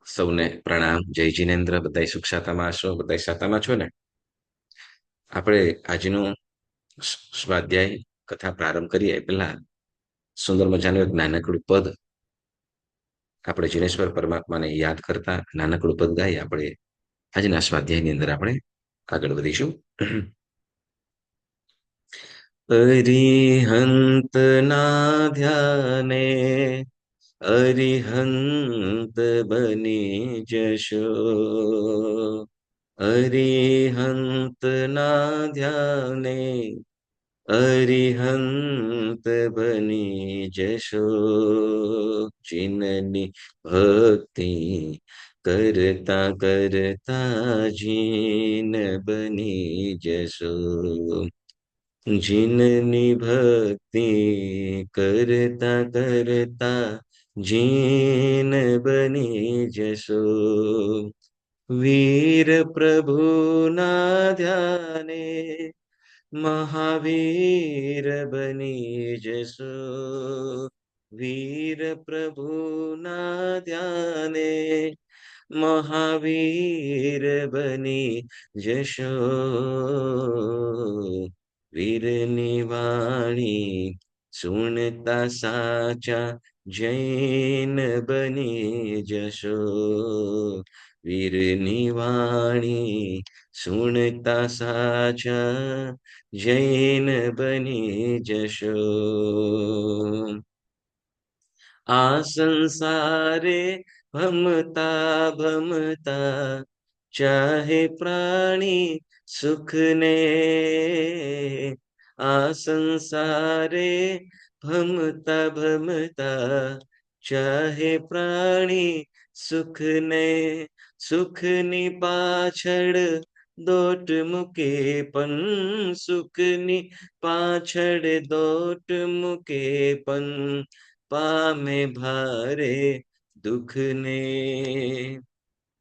સૌને પ્રણામ. જય જીનેન્દ્ર. બધા સુખ શાંતામાં હશો? બધા શાંતામાં છો ને? આપણે આજનો સ્વાધ્યાય કથા પ્રારંભ કરીએ પહેલા સુંદર મજાનું એક નાનકડું પદ આપણે જીનેશ્વર પરમાત્માને યાદ કરતા નાનકડું પદ ગાઈ આપણે આજના સ્વાધ્યાયની અંદર આપણે આગળ વધીશું. અરિહંત ના ધ્યાને અરિહંત બની જશો. અરિહંત ના ધ્યાને અરિહંત બની જશો. ચિનની ભક્તિ કરતા કરતા જીન બની જશો. જીનની ભક્તિ કરતા કરતા જીન બની જશો. વીર પ્રભુના ધ્યાને મહાવીર બની જશો. વીર પ્રભુના ધ્યાને મહાવીર બની જશો. વીરની વાણી સુણતા સાચા જૈન બની જશો. વીરની વાણી સુણતા સાચા જૈન બની જશો. આ સંસારે ભમતા ભમતા ચાહે પ્રાણી સુખને. આ સંસારે ભમતા ભમતા ચાહે પ્રાણી સુખને. સુખની પાછળ દોટ મૂકે પણ સુખની પાછળ દોટ મૂકે પણ પામે ભારે દુઃખને.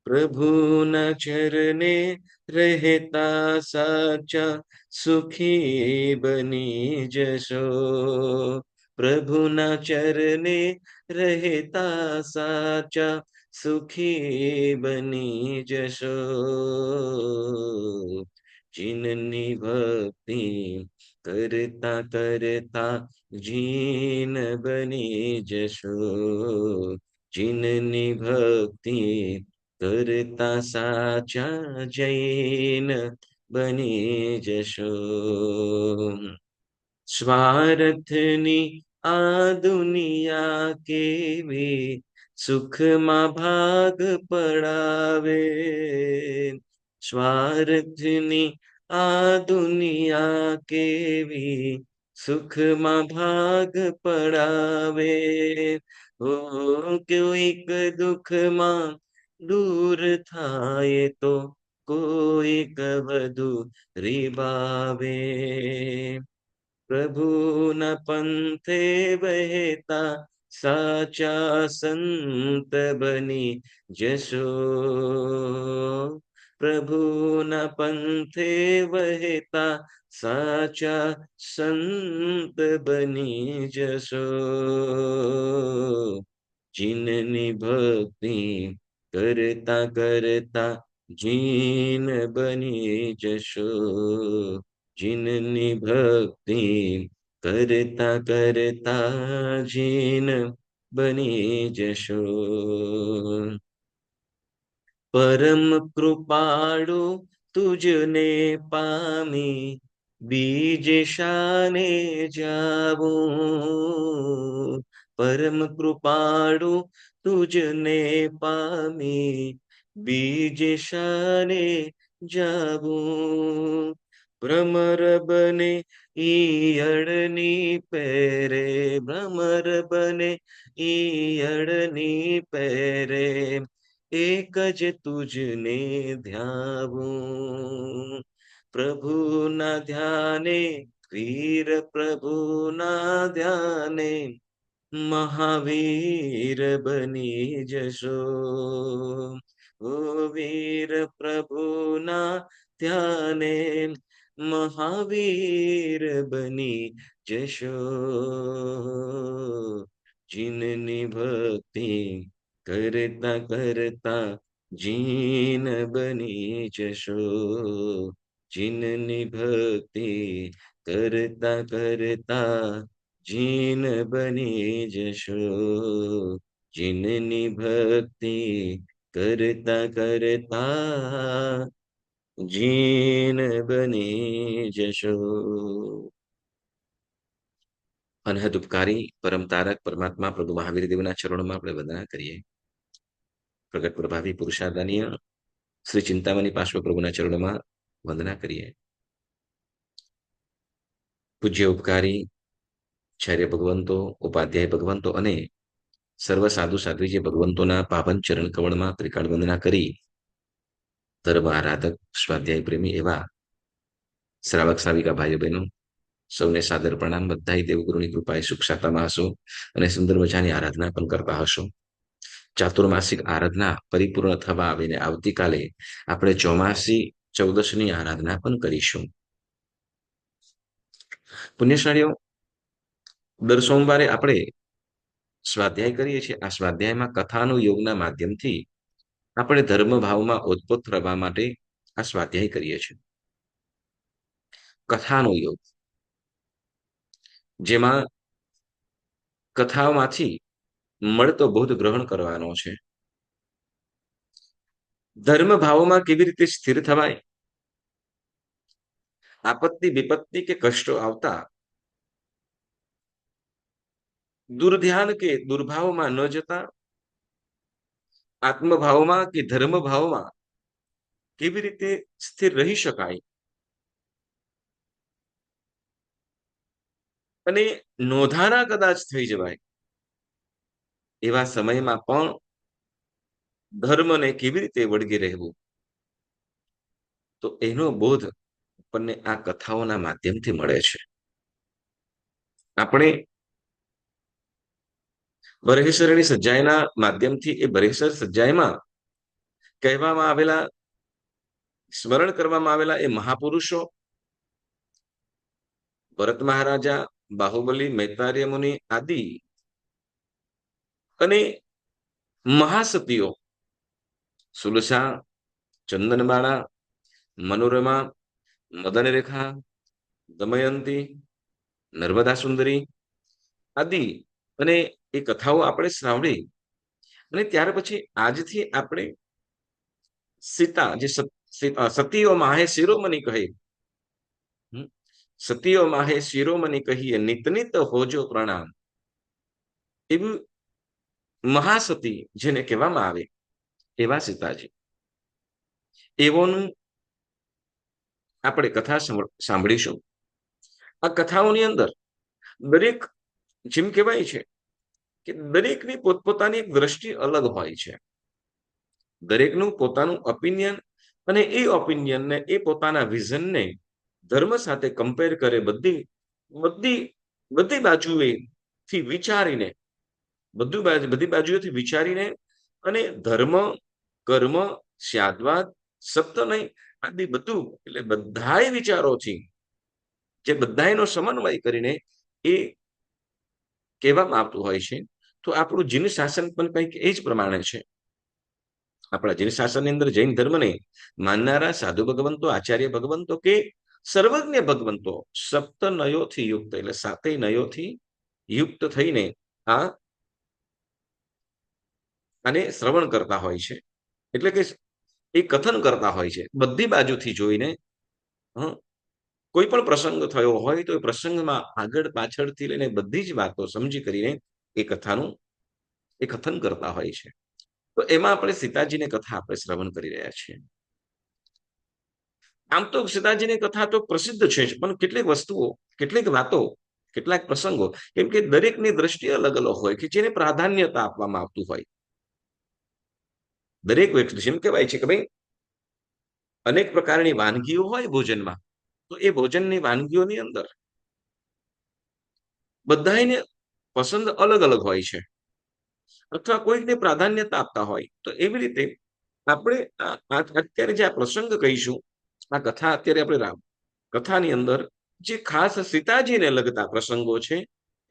પ્રભુના ચરણે રહેતા સાચા સુખી બની જશો. પ્રભુના ચરણે રહેતા સાચા સુખી બની જશો. જીનની ભક્તિ કરતા કરતા જીન બની જશો. જીનની ભક્તિ કરતા સાચા જૈન બની જશો. સ્વાર્થની આ દુનિયા કેવી સુખમાં ભાગ પડાવે. સ્વાર્થની આ દુનિયા કેવી સુખમાં ભાગ પડાવે. કોઈક દુઃખમાં દૂર થાય તો કોઈક વધુ રીબાવે. પ્રભુના પંથે વહેતા સાચા સંત બની જશો. પ્રભુના પંથે વહેતા સાચા સંત બની જશો. જીનની ભક્તિ કરતા કરતા જીન બની જશો. જીનની ભક્તિ કરતા કરતા જીન બની જશો. પરમ કૃપાળુ તુજને પામી બીજે શાને જાવું. પરમ કૃપાળુ તુજને પામી બીજે શાને જાવું. ભ્રમર બને ઈયળની પહેરે. ભ્રમર બને ઈયળની પહેરે. એક જ તુજને ધ્યાવું. પ્રભુના ધ્યાને વીર પ્રભુના ધ્યાને મહાવીર બની જશો. ઓ વીર પ્રભુના ધ્યાને મહાવીર બની જશો. જીનની ભક્તિ કરતા કરતા જીન બની જશો. જીનની ભક્તિ કરતા કરતા જીન બની જશો. જીનની ભક્તિ કરતા કરતા જીન બની જશો. અનહદ ઉપકારી પરમ તારક પરમાત્મા પ્રભુ મહાવીર દેવના ચરણોમાં આપણે વંદના કરીએ. પ્રગટ પ્રભાવી પુરુષાદાનીય શ્રી ચિંતામણી પાર્શ્વ પ્રભુના ચરણોમાં વંદના કરીએ. પૂજ્ય ઉપકારી આચાર્ય ભગવંતો, ઉપાધ્યાય ભગવંતો અને સર્વ સાધુ સાધ્વી જે ભગવંતોના પાવન ચરણ કમળમાં ત્રિકાળ વંદના કરી ધર્મ આરાધક સ્વાધ્યાય પ્રેમી એવા શ્રાવક શ્રાવિકા ભાઈઓ બહેનો સૌને સાદર પ્રણામ. બધા દેવગુરુની કૃપાએ સુખ શાંતિમાં હશો અને સુંદર મજાની આરાધના પણ કરતા હશો. ચાતુર્માસિક આરાધના પરિપૂર્ણ થવા આવીને આવતીકાલે આપણે ચોમાસી ચૌદશની આરાધના પણ કરીશું. પુણ્યશાળીઓ, દર સોમવારે આપણે સ્વાધ્યાય કરીએ છીએ. આ સ્વાધ્યાયમાં કથાનું યોગના માધ્યમથી આપણે ધર્મ ભાવમાં ઓતપ્રોત થવા માટે આ સ્વાધ્યાય કરીએ છીએ. કથાનો યોગ, જેમાં કથાઓમાંથી મળતો બોધ ગ્રહણ કરવાનો છે. ધર્મ ભાવોમાં કેવી રીતે સ્થિર થવાય, આપત્તિ વિપત્તિ કે કષ્ટો આવતા દુર્ધ્યાન કે દુર્ભાવમાં ન જતા આત્મભાવમાં કે ધર્મ ભાવમાં કેવી રીતે સ્થિર રહી શકાય અને નોંધારા કદાચ થઈ જવાય એવા સમયમાં પણ ધર્મને કેવી રીતે વળગી રહેવું, તો એનો બોધ આપણને આ કથાઓના માધ્યમથી મળે છે. આપણે બરહેસરની સજ્જાઈના માધ્યમથી એ બરહેસર સજ્જાઈમાં કહેવામાં આવેલા, સ્મરણ કરવામાં આવેલા એ મહાપુરુષો, ભરત મહારાજા, બાહુબલી, મૈત્રેય મુનિ આદિ અને મહાસતીઓ સુલસા, ચંદનબાળા, મનોરમા, મદનરેખા, દમયંતી, નર્મદા સુંદરી આદિ અને એ કથાઓ આપણે શ્રાવણી અને ત્યાર પછી આજથી આપણે સીતા જે સતીઓ માહે શિરોમણી કહી, સતીઓ માહે શિરોમણી કહીએ નિત નિત હોજો પ્રણામ, એવી મહાસતી જેને કહેવામાં આવે એવા સીતાજી, એવોનું આપણે કથા સાંભળીશું. આ કથાઓની અંદર દરેક, જેમ કહેવાય છે કે દરેકની પોતપોતાની એક દ્રષ્ટિ અલગ હોય છે. દરેકનું પોતાનું ઓપિનિયન અને એ ઓપિનિયનને, એ પોતાના વિઝનને ધર્મ સાથે કમ્પેર કરે, બધી બાજુએથી વિચારીને, બધી બાજુએથી વિચારીને અને ધર્મ, કર્મ, સ્યાદવાદ, સપ્તનય આદિ બધું, એટલે બધાય વિચારોથી જે બધાયનો સમન્વય કરીને એ કહેવામાં આવતું હોય છે. તો આપણું જીન શાસન પણ કંઈક એ જ પ્રમાણે છે. આપણા જીન શાસનની અંદર જૈન ધર્મને માનનારા સાધુ ભગવંતો, આચાર્ય ભગવંતો કે સર્વજ્ઞ ભગવંતો સપ્ત નયોથી યુક્ત, એટલે સાતેય નયોથી યુક્ત થઈને આને શ્રવણ કરતા હોય છે. એટલે કે એ કથન કરતા હોય છે બધી બાજુથી જોઈને. કોઈ પણ પ્રસંગ થયો હોય તો એ પ્રસંગમાં આગળ પાછળથી લઈને બધી જ વાતો સમજી કરીને એ કથન કરતા હોય છે. તો એમાં આપણે સીતાજીની કથા આપણે શ્રવણ કરી રહ્યા છીએ. આમ તો સીતાજીની કથા તો પ્રસિદ્ધ છે, પણ કેટલીક વસ્તુઓ, કેટલીક વાતો, કેટલાક પ્રસંગો, કેમ કે દરેકની દ્રષ્ટિ અલગ અલગ હોય કે જેને પ્રાધાન્યતા આપવામાં આવતું હોય. દરેક વ્યક્તિ, જેમ કહેવાય છે કે ભાઈ અનેક પ્રકારની વાનગીઓ હોય ભોજનમાં, તો એ ભોજનની વાનગીઓની અંદર બધાને પસંદ અલગ અલગ હોય છે અથવા કોઈકને પ્રાધાન્યતા આપતા હોય. તો એવી રીતે આપણે અત્યારે જે આ પ્રસંગ કહીશું, આ કથા અત્યારે આપણે કથાની અંદર જે ખાસ સીતાજીને લગતા પ્રસંગો છે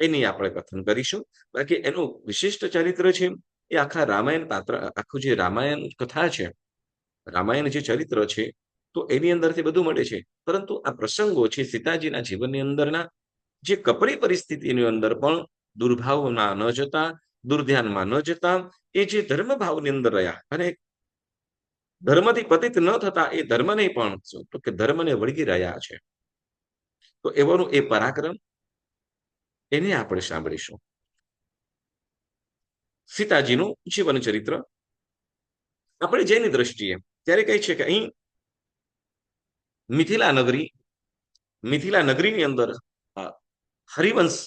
એની આપણે કથન કરીશું. બાકી એનું વિશિષ્ટ ચરિત્ર છે એ આખા રામાયણ પાત્ર, આખું જે રામાયણ કથા છે, રામાયણ જે ચરિત્ર છે, તો એની અંદરથી બધું મળે છે. પરંતુ આ પ્રસંગો છે સીતાજીના જીવનની અંદરના, જે કપરી પરિસ્થિતિની અંદર પણ દુર્ભાવમાં ન જતા, દુર્ધ્યાનમાં ન જતા, એ જે ધર્મભાવની અંદર રહ્યા અને ધર્મથી પતિત ન થતા એ ધર્મને પણ શું તો કે ધર્મને વળગી રહ્યા છે. તો એવાનું એ પરાક્રમ, એને આપણે સાંભળીશું. સીતાજીનું જીવન ચરિત્ર આપણે જેની દ્રષ્ટિએ ત્યારે કહે છે કે અહીં મિથિલા નગરીની અંદર હરિવંશ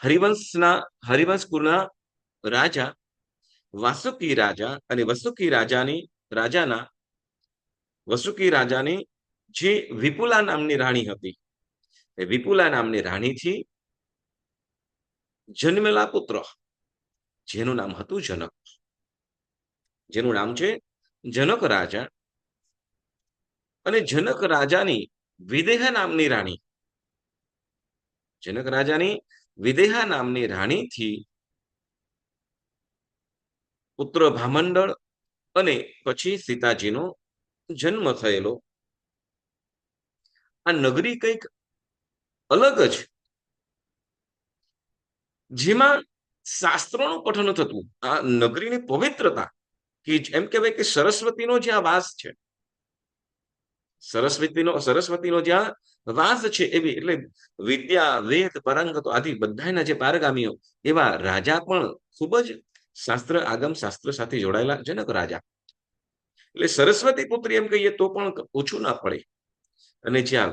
હરિવંશ કુળના રાજા વાસુકી રાજા અને વસુકી રાજાની જે વિપુલા નામની રાણી હતી, એ વિપુલા નામની રાણીથી જન્મેલા પુત્ર, જેનું નામ હતું જનક, જેનું નામ છે જનક રાજા. અને જનક રાજાની વિદેહા નામની રાણી, જનક રાજાની વિદેહા નામની રાણીથી પુત્ર ભામંડળ અને પછી સીતાજીનો જન્મ થયેલો. આ નગરી કંઈક અલગ જ, જેમાં શાસ્ત્રોનું પઠન થતું. આ નગરીની પવિત્રતા, કે એમ કહેવાય કે સરસ્વતીનો જ્યાં વાસ છે, સરસ્વતીનો જ્યાં વાસ છે એવી, એટલે વિદ્યા વેદ પરંગતો આદિ બધાના જે પારગામીઓ એવા રાજા પણ ખૂબ જ શાસ્ત્ર આગમ શાસ્ત્ર સાથે જોડાયેલા જનક રાજા. એટલે સરસ્વતી પુત્રી એમ કહીએ તો પણ ઓછું ના પડે. અને જ્યાં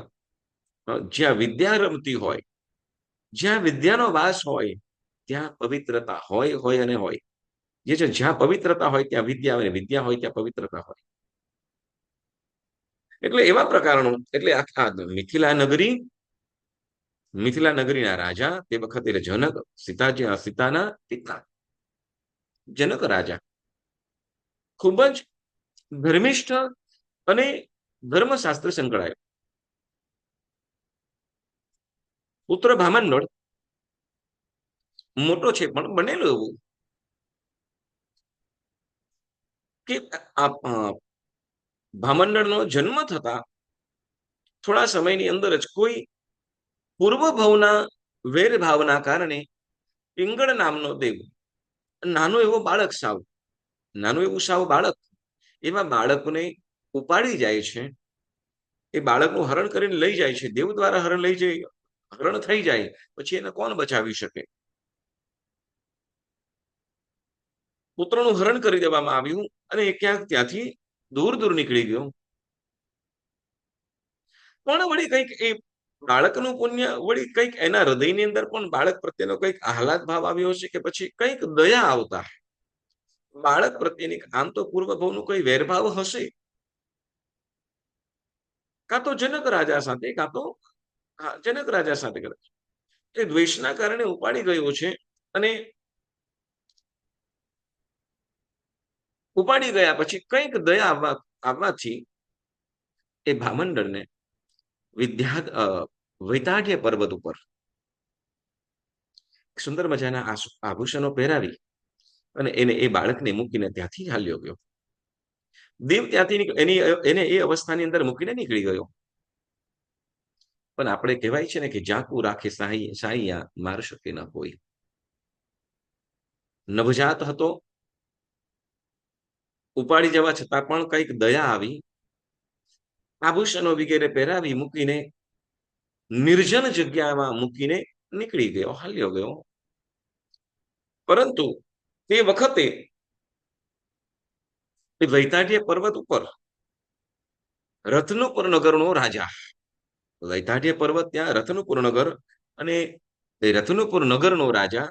વિદ્યા રમતી હોય, જ્યાં વિદ્યાનો વાસ હોય, ત્યાં પવિત્રતા હોય અને હોય. જે છે જ્યાં પવિત્રતા હોય ત્યાં વિદ્યા, અને વિદ્યા હોય ત્યાં પવિત્રતા હોય. એટલે એવા પ્રકારનું, એટલે આખા મિથિલા નગરીના રાજા તે વખતે જનક, સીતાના પિતા જનક રાજા ખૂબ જ ધર્મિષ્ઠ અને ધર્મશાસ્ત્ર સંકળાયો. પુત્ર ભામંડળ મોટો છે, પણ બનેલો એવું કે ભામંડળનો જન્મ થતા થોડા સમયની અંદર જ કોઈ પૂર્વભાવના વેરભાવના કારણે પિંગળ નામનો દેવ, નાનું એવું બાળક, એવા બાળકને ઉપાડી જાય છે. એ બાળકનું હરણ કરીને લઈ જાય છે, દેવ દ્વારા હરણ થઈ જાય પછી એને કોણ બચાવી શકે? પુત્રનું હરણ કરી દેવામાં આવ્યું અને એ ક્યાંક ત્યાંથી દૂર નીકળી ગયો. પણ વળી કંઈક એ બાળકનું પુણ્ય, વળી કંઈક એના હૃદયની અંદર પણ બાળક પ્રત્યેનો કંઈક આહલાદ ભાવ આવ્યો છે, કે પછી કંઈક દયા આવતા બાળક પ્રત્યેની, આમ તો પૂર્વભાવનું કોઈ વેરભાવ હશે, કાં તો જનક રાજા સાથે કરે એ દ્વેષના કારણે ઉપાડી ગયો છે. અને ઉપાડી ગયા પછી કંઈક દયા આવવાથી એ ભામંડળને વૈતાઢ્ય પર્વત ઉપર સુંદર મજાના આભૂષણો પહેરાવી અને એ બાળકને મૂકીને ત્યાંથી હાલ્યો ગયો. દેવ ત્યાંથી એને એ અવસ્થાની અંદર મૂકીને નીકળી ગયો. પણ આપણે કહેવાય છે ને કે જાકુ રાખે સાહિયા માર શકે ન કોઈ. નવજાત હતો, ઉપાડી જવા છતાં પણ કંઈક દયા આવી, આભૂષણો વગેરે પહેરાવી મૂકીને નિર્જન જગ્યામાં મૂકીને નીકળી ગયો, હાલ્યો ગયો. પરંતુ તે વખતે વૈતાઢ્ય પર્વત ઉપર રત્નપુર નગરનો રાજા, વૈતાઢ્ય પર્વત ત્યાં રત્નપુર નગર, અને એ રત્નપુર નગરનો રાજા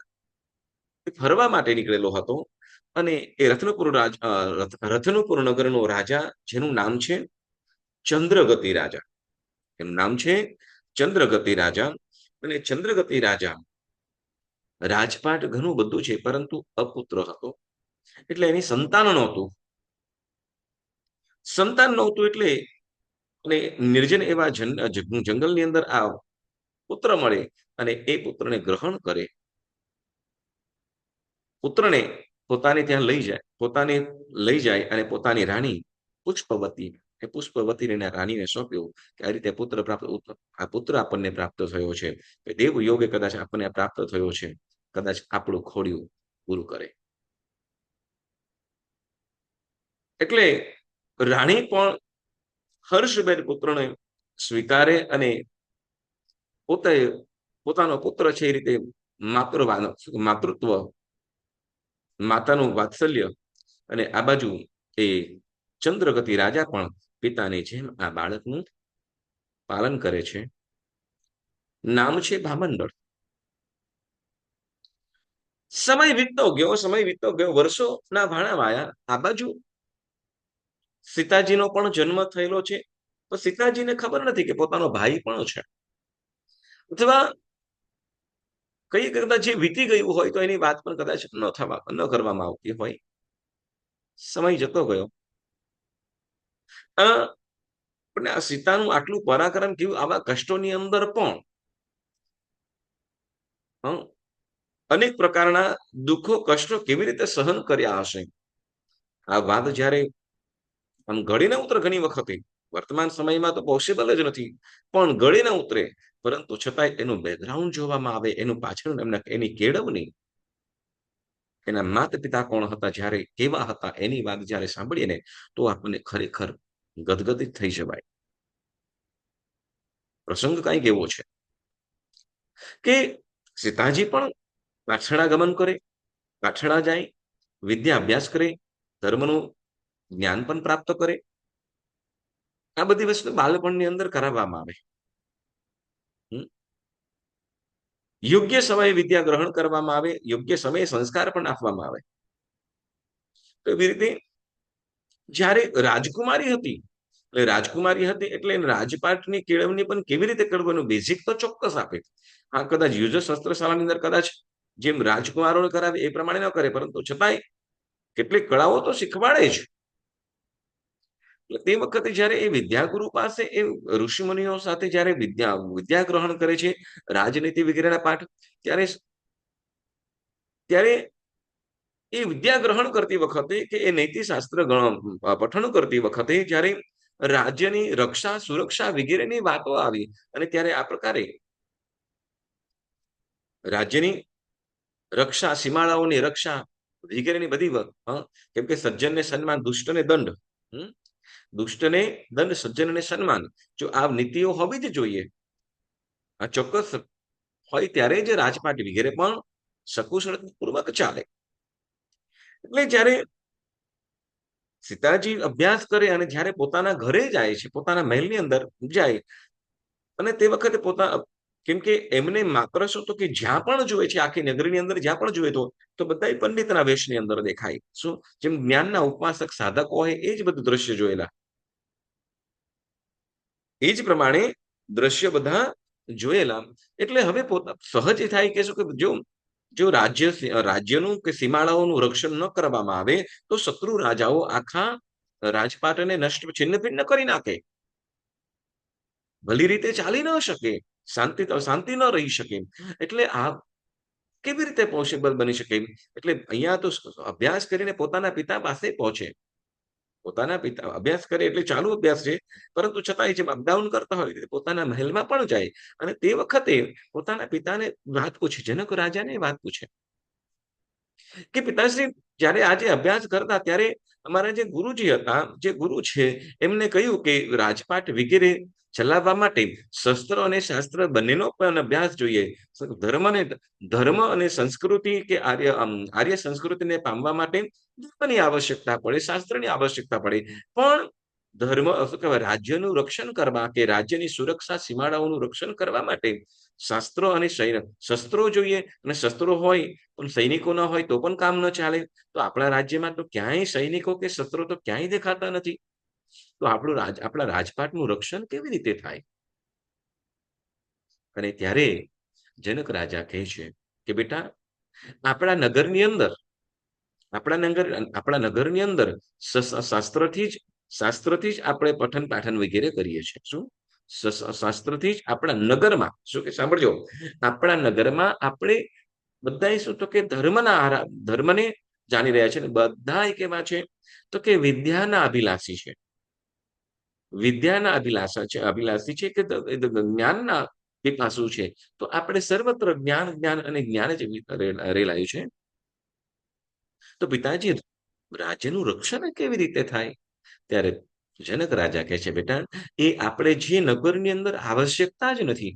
ફરવા માટે નીકળેલો હતો. અને એ રત્નપુર નગરનો રાજા, જેનું નામ છે ચંદ્રગતિ રાજા, એનું નામ છે ચંદ્રગતિ રાજા. અને ચંદ્રગતિ રાજા રાજપાટ ઘણું બધું છે, પરંતુ અપુત્ર હતો, એટલે એની સંતાન નહોતું. એટલે અને નિર્જન એવા જંગલની અંદર આ પુત્ર મળે અને એ પુત્રને ગ્રહણ કરે, પુત્રને પોતાને ત્યાં લઈ જાય અને પોતાની રાણી પુષ્પવતી એ પુષ્પવતીને રાણીને સોંપ્યું કે આ રીતે આ પુત્ર આપણને પ્રાપ્ત થયો છે, કે દેવ યોગે કદાચ આપણને પ્રાપ્ત થયો છે, કદાચ આપણું ખોડિયું પૂરું કરે. એટલે રાણી પણ હર્ષભેર પુત્રને સ્વીકારે અને પોતાનો પુત્ર છે એ રીતે માતૃત્વ, માતાનું વાત્સલ્ય, અને આ બાજુ એ ચંદ્રગતિ રાજા પણ પિતાની જેમ આ બાળકનું પાલન કરે છે. નામ છે ભામંડળ. સમય વીતતો ગયો, વર્ષોના ભાણા વાયા. આ બાજુ સીતાજીનો પણ જન્મ થયેલો છે, તો સીતાજીને ખબર નથી કે પોતાનો ભાઈ પણ છે, અથવા કઈ કદાચ જે વીતી ગયું હોય તો એની વાત પણ કદાચ ન કરવામાં આવતી હોય. સમય જતો ગયો. પણ આ સીતાનું આટલું પરાક્રમ કેવું, આવા કષ્ટોની અંદર પણ અનેક પ્રકારના દુઃખો કષ્ટો કેવી રીતે સહન કર્યા હશે. આ વાત જ્યારે આમ ગળીને ઉતરે ઘણી વખતે, વર્તમાન સમયમાં તો પોસિબલ જ નથી, પણ ગળીને ઉતરે, પરંતુ છતાંય એનું બેકગ્રાઉન્ડ જોવામાં આવે, એનું પાછળ એની કેળવણી, એના માતા પિતા કોણ હતા, જ્યારે કેવા હતા, એની વાત જ્યારે સાંભળીએ ને તો આપણને ખરેખર ગદગદિત થઈ જવાય. પ્રસંગ કંઈક એવો છે કે સીતાજી પણ કાછડા ગમન કરે, કાછડા જાય, વિદ્યા અભ્યાસ કરે, ધર્મનું જ્ઞાન પણ પ્રાપ્ત કરે. આ બધી વસ્તુ બાળપણની અંદર કરાવવામાં આવે. યોગ્ય સમયે વિદ્યા ગ્રહણ કરવામાં આવે, યોગ્ય સમયે સંસ્કાર પણ આપવામાં આવે. તો એવી રીતે જ્યારે રાજકુમારી હતી એટલે રાજપાટની કેળવણી પણ કેવી રીતે કરવાનું બેઝિક તો ચોક્કસ આપે. હા, કદાચ યુદ્ધ શસ્ત્રશાળાની અંદર કદાચ જેમ રાજકુમારોને કરાવે એ પ્રમાણે ન કરે, પરંતુ છતાંય કેટલીક કળાઓ તો શીખવાડે જ. તે વખતે જ્યારે એ વિદ્યાગુરુ પાસે એ ઋષિમુનિઓ સાથે જ્યારે વિદ્યા ગ્રહણ કરે છે, રાજનીતિ વગેરેના પાઠ, ત્યારે એ વિદ્યા ગ્રહણ કરતી વખતે કે એ નૈતિશાસ્ત્ર પઠન કરતી વખતે જ્યારે રાજ્યની રક્ષા, સુરક્ષા વગેરેની વાતો આવી, અને ત્યારે આ પ્રકારે રાજ્યની રક્ષા, સીમાડાઓની રક્ષા વગેરેની બધી કેમ કે સજ્જનને સન્માન, દુષ્ટને દંડ, દુષ્ટને દંડ, સજ્જનને સન્માન, જો આ નીતિઓ હોવી જ જોઈએ, આ ચોક્કસ હોય ત્યારે જ રાજપાટ વગેરે પણ સકુશળતાપૂર્વક ચાલે. એટલે જ્યારે સીતાજી અભ્યાસ કરે અને જ્યારે પોતાના ઘરે જાય છે, પોતાના મહેલની અંદર જાય, અને તે વખતે કેમ કે એમને માત્ર શું તો કે જ્યાં પણ જોઈએ છે, આખી નગરીની અંદર જ્યાં પણ જોઈએ તો બધા પંડિતના વેશની અંદર દેખાય. શું? જેમ જ્ઞાનના ઉપાસક સાધકો હોય એ જ બધું દ્રશ્ય જોયેલા, એ જ પ્રમાણે દ્રશ્ય બધા જોયેલા. એટલે હવે સહજ થાય કે શું કે જો રાજ્યનું કે સીમાડાઓનું રક્ષણ ન કરવામાં આવે તો શત્રુ રાજાઓ આખા રાજપાટને છિન્ન ભિન્ન કરી નાખે, ભલી રીતે ચાલી ન શકે, શાંતિ ન રહી શકે. એટલે આ કેવી રીતે પોસિબલ બની શકે? એટલે અહીંયા તો અભ્યાસ કરીને પોતાના પિતા પાસે પહોંચે, પોતાના પિતા અભ્યાસ કરે એટલે ચાલુ અભ્યાસ છે, પરંતુ છતાંય જેમ અપડાઉન કરતા હોય પોતાના મહેલમાં પણ જાય, અને તે વખતે પોતાના પિતાને વાત પૂછે, જનક રાજાને વાત પૂછે કે પિતાશ્રી, જ્યારે આજે અભ્યાસ કરતા ત્યારે અમારા જે ગુરુજી હતા, જે ગુરુ છે, એમને કહ્યું કે રાજપાટ વગેરે ચલાવવા માટે શસ્ત્ર અને શાસ્ત્ર બંનેનો પણ અભ્યાસ જોઈએ. ધર્મ અને સંસ્કૃતિ કે આર્ય સંસ્કૃતિને પામવા માટે ધર્મની આવશ્યકતા પડે, શાસ્ત્રની આવશ્યકતા પડે, પણ શું કહેવાય, રાજ્યનું રક્ષણ કરવા કે રાજ્યની સુરક્ષા, સીમાડાઓનું રક્ષણ કરવા માટે શાસ્ત્રો અને શસ્ત્રો જોઈએ, અને શસ્ત્રો હોય પણ સૈનિકો ન હોય તો પણ કામ ન ચાલે. તો આપણા રાજ્યમાં તો ક્યાંય સૈનિકો કે શસ્ત્રો તો ક્યાંય દેખાતા નથી, તો આપણા રાજપાટનું રક્ષણ કેવી રીતે થાય? અને ત્યારે જનક રાજા કહે છે કે બેટા, આપણા નગરની અંદર શાસ્ત્રથી જ આપણે પઠન પાઠન વગેરે કરીએ છીએ. શું? શાસ્ત્રથી જ આપણા નગરમાં, શું કે સાંભળજો, આપણા નગરમાં આપણે બધા શું તો કે ધર્મને જાણી રહ્યા છે, બધા કેવા છે તો કે વિદ્યાના અભિલાષી છે, વિદ્યાના અભિલાષી છે કે જ્ઞાનના પીપાસુ છે. તો આપણે સર્વત્ર જ્ઞાન જ્ઞાન અને જ્ઞાન જ રેલાયું છે. તો પિતાજી, રાજ્યનું રક્ષણ કેવી રીતે થાય? ત્યારે જનક રાજા કહે છે, બેટા, એ આપણે જે નગરની અંદર આવશ્યકતા જ નથી,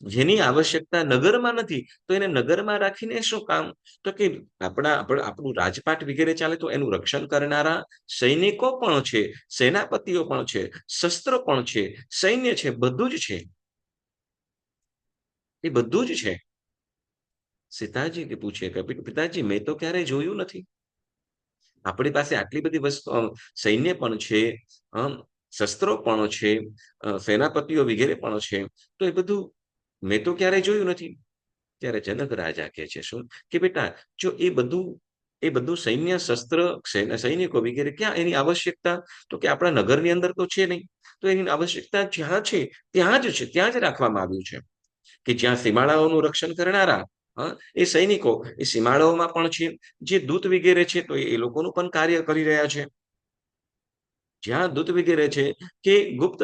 જેની આવશ્યકતા નગરમાં નથી, તો એને નગરમાં રાખીને શું કામ? તો કે આપણું રાજપાટ વગેરે ચાલે તો એનું રક્ષણ કરનારા સૈનિકો પણ છે, સેનાપતિઓ પણ છે, શસ્ત્રો પણ છે, સૈન્ય છે, બધું જ છે, એ બધું જ છે. સીતાજી પૂછે કે પિતાજી, મેં તો ક્યારેય જોયું નથી. આપણી પાસે આટલી બધી વસ્તુ, સૈન્ય પણ છે, શસ્ત્રો પણ છે, સેનાપતિઓ વગેરે પણ છે, તો એ બધું મેં તો ક્યારેય જોયું નથી. ત્યારે જનક રાજા કહે છે શું કે બેટા, જો એ બધું સૈન્ય શસ્ત્ર સૈનિકો વગેરે ક્યાં એની આવશ્યકતા? તો કે આપણા નગરની અંદર તો છે નહીં. તો એની આવશ્યકતા જ્યાં છે ત્યાં જ છે, ત્યાં જ રાખવામાં આવ્યું છે, કે જ્યાં સીમાડાઓનું રક્ષણ કરનારા એ સૈનિકો એ સીમાડાઓમાં પણ છે, જે દૂત વગેરે છે તો એ લોકોનું પણ કાર્ય કરી રહ્યા છે. જ્યાં દૂત વગેરે છે કે ગુપ્ત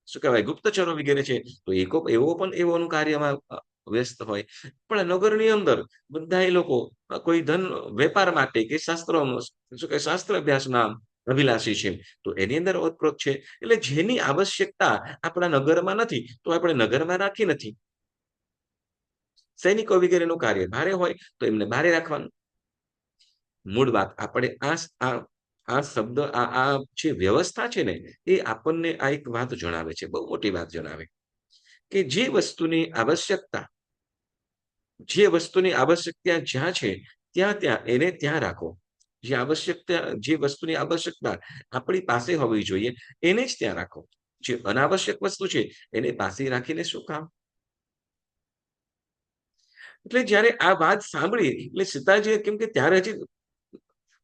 શું કહેવાય, ગુપ્તચરો વગેરે છે, તો એવો પણ એવોનું કાર્યમાં વ્યસ્ત હોય. પણ નગરની અંદર બધા એ લોકો કોઈ ધન વેપાર માટે કે શું કે શાસ્ત્ર અભ્યાસના અભિલાષી છે, તો એની અંદર ઓતપ્રોત છે. એટલે જેની આવશ્યકતા આપણા નગરમાં નથી, તો આપણે નગરમાં રાખી નથી. સૈનિકો વગેરેનું કાર્ય ભારે હોય તો એમને ભારે રાખવાનું. મૂળ વાત આપણે આ શબ્દ આ જે વ્યવસ્થા છે ને, એ આપણને આ એક વાત જણાવે છે, બહુ મોટી વાત જણાવે, કે જે વસ્તુની આવશ્યકતા જ્યાં છે ત્યાં ત્યાં એને ત્યાં રાખો. જે વસ્તુની આવશ્યકતા આપણી પાસે હોવી જોઈએ એને જ ત્યાં રાખો. જે અનાવશ્યક વસ્તુ છે એને પાસે રાખીને શું કામ? એટલે જ્યારે આ વાત સાંભળી એટલે સીતાજી, કેમ કે ત્યારે હજી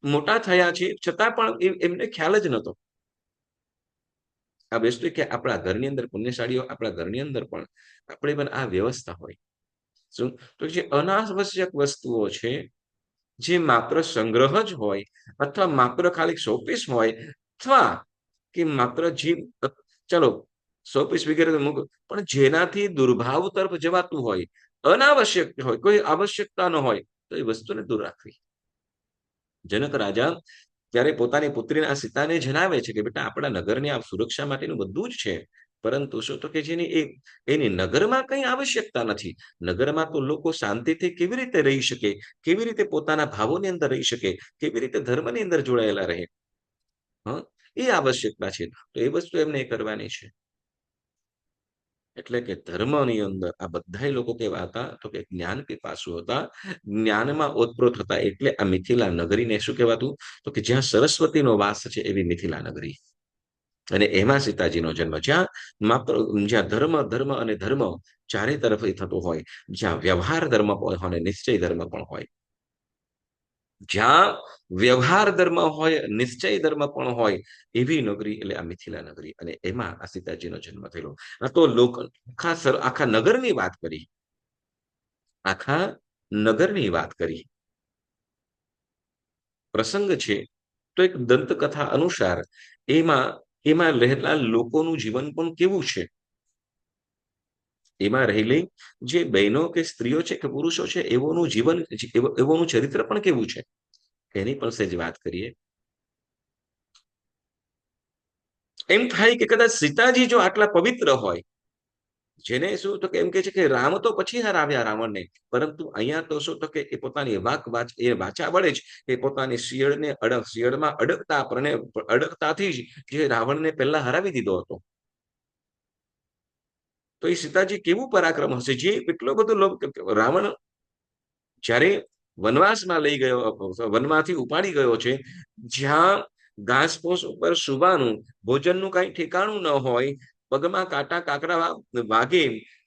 મોટા થયા છે છતાં પણ એમને ખ્યાલ જ નહોતો આ વસ્તુ, કે આપણા ઘરની અંદર પુણ્યશાળીઓ, આપણા ઘરની અંદર પણ આપણે પણ આ વ્યવસ્થા હોય. શું? તો જે અનાવશ્યક વસ્તુઓ છે, જે માત્ર સંગ્રહ જ હોય, અથવા માત્ર ખાલી શોપીસ હોય, અથવા કે માત્ર ચલો શોપીસ વગેરે મૂકો, પણ જેનાથી દુર્ભાવ તરફ જવાતું હોય, અનાવશ્યક હોય, કોઈ આવશ્યકતા ન હોય, તો એ વસ્તુને દૂર રાખવી. જનક રાજા ત્યારે પોતાની પુત્રીના સીતાને જણાવે છે કે બેટા, આપણા નગરની આ સુરક્ષા માટેનું બધું જ છે, પરંતુ શું તો કે એની નગરમાં કંઈ આવશ્યકતા નથી. નગરમાં તો લોકો શાંતિથી કેવી રીતે રહી શકે, કેવી રીતે પોતાના ભાવોની અંદર રહી શકે, કેવી રીતે ધર્મની અંદર જોડાયેલા રહે, એ આવશ્યકતા છે. તો એ વસ્તુ એમને કરવાની છે. એટલે કે ધર્મની અંદર આ બધા લોકો કેવા હતા? તો કે જ્ઞાન પીપાસુ હતા, જ્ઞાનમાં ઓતપ્રોત હતા. એટલે આ મિથિલા નગરીને શું કહેવાતું? તો કે જ્યાં સરસ્વતીનો વાસ છે એવી મિથિલા નગરી. અને એમાં સીતાજીનો જન્મ, જ્યાં ધર્મ ધર્મ અને ધર્મ ચારે તરફથી થતો હોય, જ્યાં વ્યવહાર ધર્મ હોય અને નિશ્ચય ધર્મ પણ હોય, જ્યાં વ્યવહાર ધર્મ હોય, નિશ્ચય ધર્મ પણ હોય, એવી નગરી એટલે આ મિથિલા નગરી. અને એમાં આ સીતાજીનો જન્મ થયેલો. આ તો આખા નગરની વાત કરી, આખા નગરની વાત કરી. પ્રસંગ છે તો એક દંતકથા અનુસાર એમાં રહેલા લોકોનું જીવન પણ કેવું છે, એમાં રહેલી જે બહેનો કે સ્ત્રીઓ છે કે પુરુષો છે, એવોનું જીવન, એવોનું ચરિત્ર પણ કેવું છે, એની પણ સહેજ વાત કરીએ. એમ થાય કે કદાચ સીતાજી જો આટલા પવિત્ર હોય, જેને શું તો કે એમ કે છે કે રામ તો પછી હરાવ્યા રાવણને, પરંતુ અહીંયા તો શું તો કે એ પોતાની વાચા વડે જ એ પોતાની શિયળમાં અડકતાથી જ જે રાવણને પહેલા હરાવી દીધો હતો. તો એ સીતાજી કેવું પરાક્રમ હશે, જે એટલો બધો રાવણ જ્યારે વનવાસમાં લઈ ગયો, વનમાંથી ઉપાડી ગયો છે, જ્યાં ઘાસફૂસ ઉપર સુવાનું, ભોજનનું કઈ ઠેકાણું ન હોય, પગમાં કાંટા કાકરા વાગે,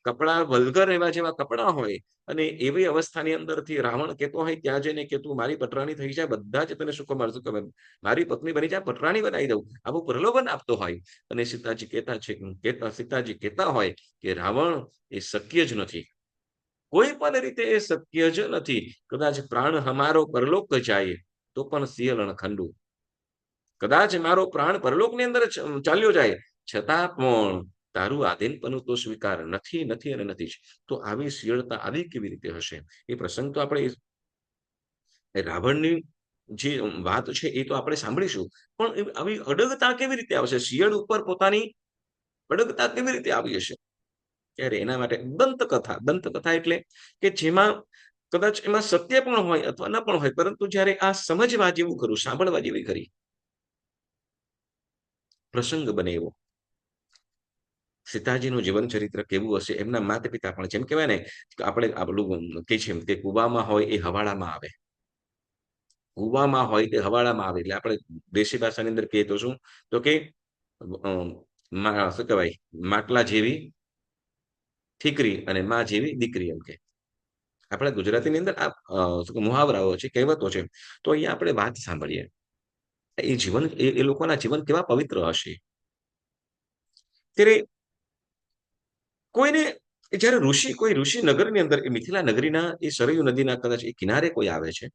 કપડાં વલ્ગર એવા જેવા કપડાં હોય અને એવી અવસ્થાની અંદરથી રાવણ કહેતો હોય ત્યાં જઈને કે તું મારી પટરાણી થઈ જાય, બધા જ તને સુકુમાર સુકુમાર મારી પત્ની બની જાય, પટરાણી બનાવી દઉં, આવું પ્રલોભન આપતો હોય. અને સીતાજી કહેતા છે સીતાજી કહેતા હોય કે રાવણ એ શક્ય જ નથી, કોઈ પણ રીતે એ શક્ય જ નથી. કદાચ પ્રાણ હમારો પરલોક જાય તો પણ સિંહણ ખંડુ, કદાચ મારો પ્રાણ પરલોકની અંદર ચાલ્યો જાય છતાં પણ તારું આધીનપણું તો સ્વીકાર નથી, નથી અને નથી જ. તો આવી શીળતા આવી કેવી રીતે હશે? એ પ્રસંગ તો આપણે રાવણની જે વાત છે એ તો આપણે સાંભળીશું, પણ આવી અડગતા કેવી રીતે આવશે? શિયાળ ઉપર પોતાની અડગતા કેવી રીતે આવી હશે? ત્યારે એના માટે દંતકથા એટલે કે જેમાં કદાચ એમાં સત્ય પણ હોય અથવા ન પણ હોય, પરંતુ જ્યારે આ સમજવા જેવું ખરું, સાંભળવા જેવી ખરી પ્રસંગ બને એવો. સીતાજીનું જીવન ચરિત્ર કેવું હશે? એમના માતા પિતા પણ જેમ કહેવાય ને આપણે આપણું કે છે કે કુવામાં હોય એ હવાડામાં આવે, કુવામાં હોય તે હવાડામાં આવે. એટલે આપણે દેશી ભાષાની અંદર કહીએ તો શું? તો કે શું કહેવાય, માટલા જેવી ઠીકરી અને માં જેવી દીકરી, એમ કે આપણા ગુજરાતીની અંદર આ મુહાવરાઓ છે, કહેવતો છે. તો અહીંયા આપણે વાત સાંભળીએ એ જીવન એ લોકોના જીવન કેવા પવિત્ર હશે. ત્યારે કોઈને જ્યારે કોઈ ઋષિ નગરની અંદર એ મિથિલા નગરીના એ સરયુ નદીના કદાચ એ કિનારે કોઈ આવે છે,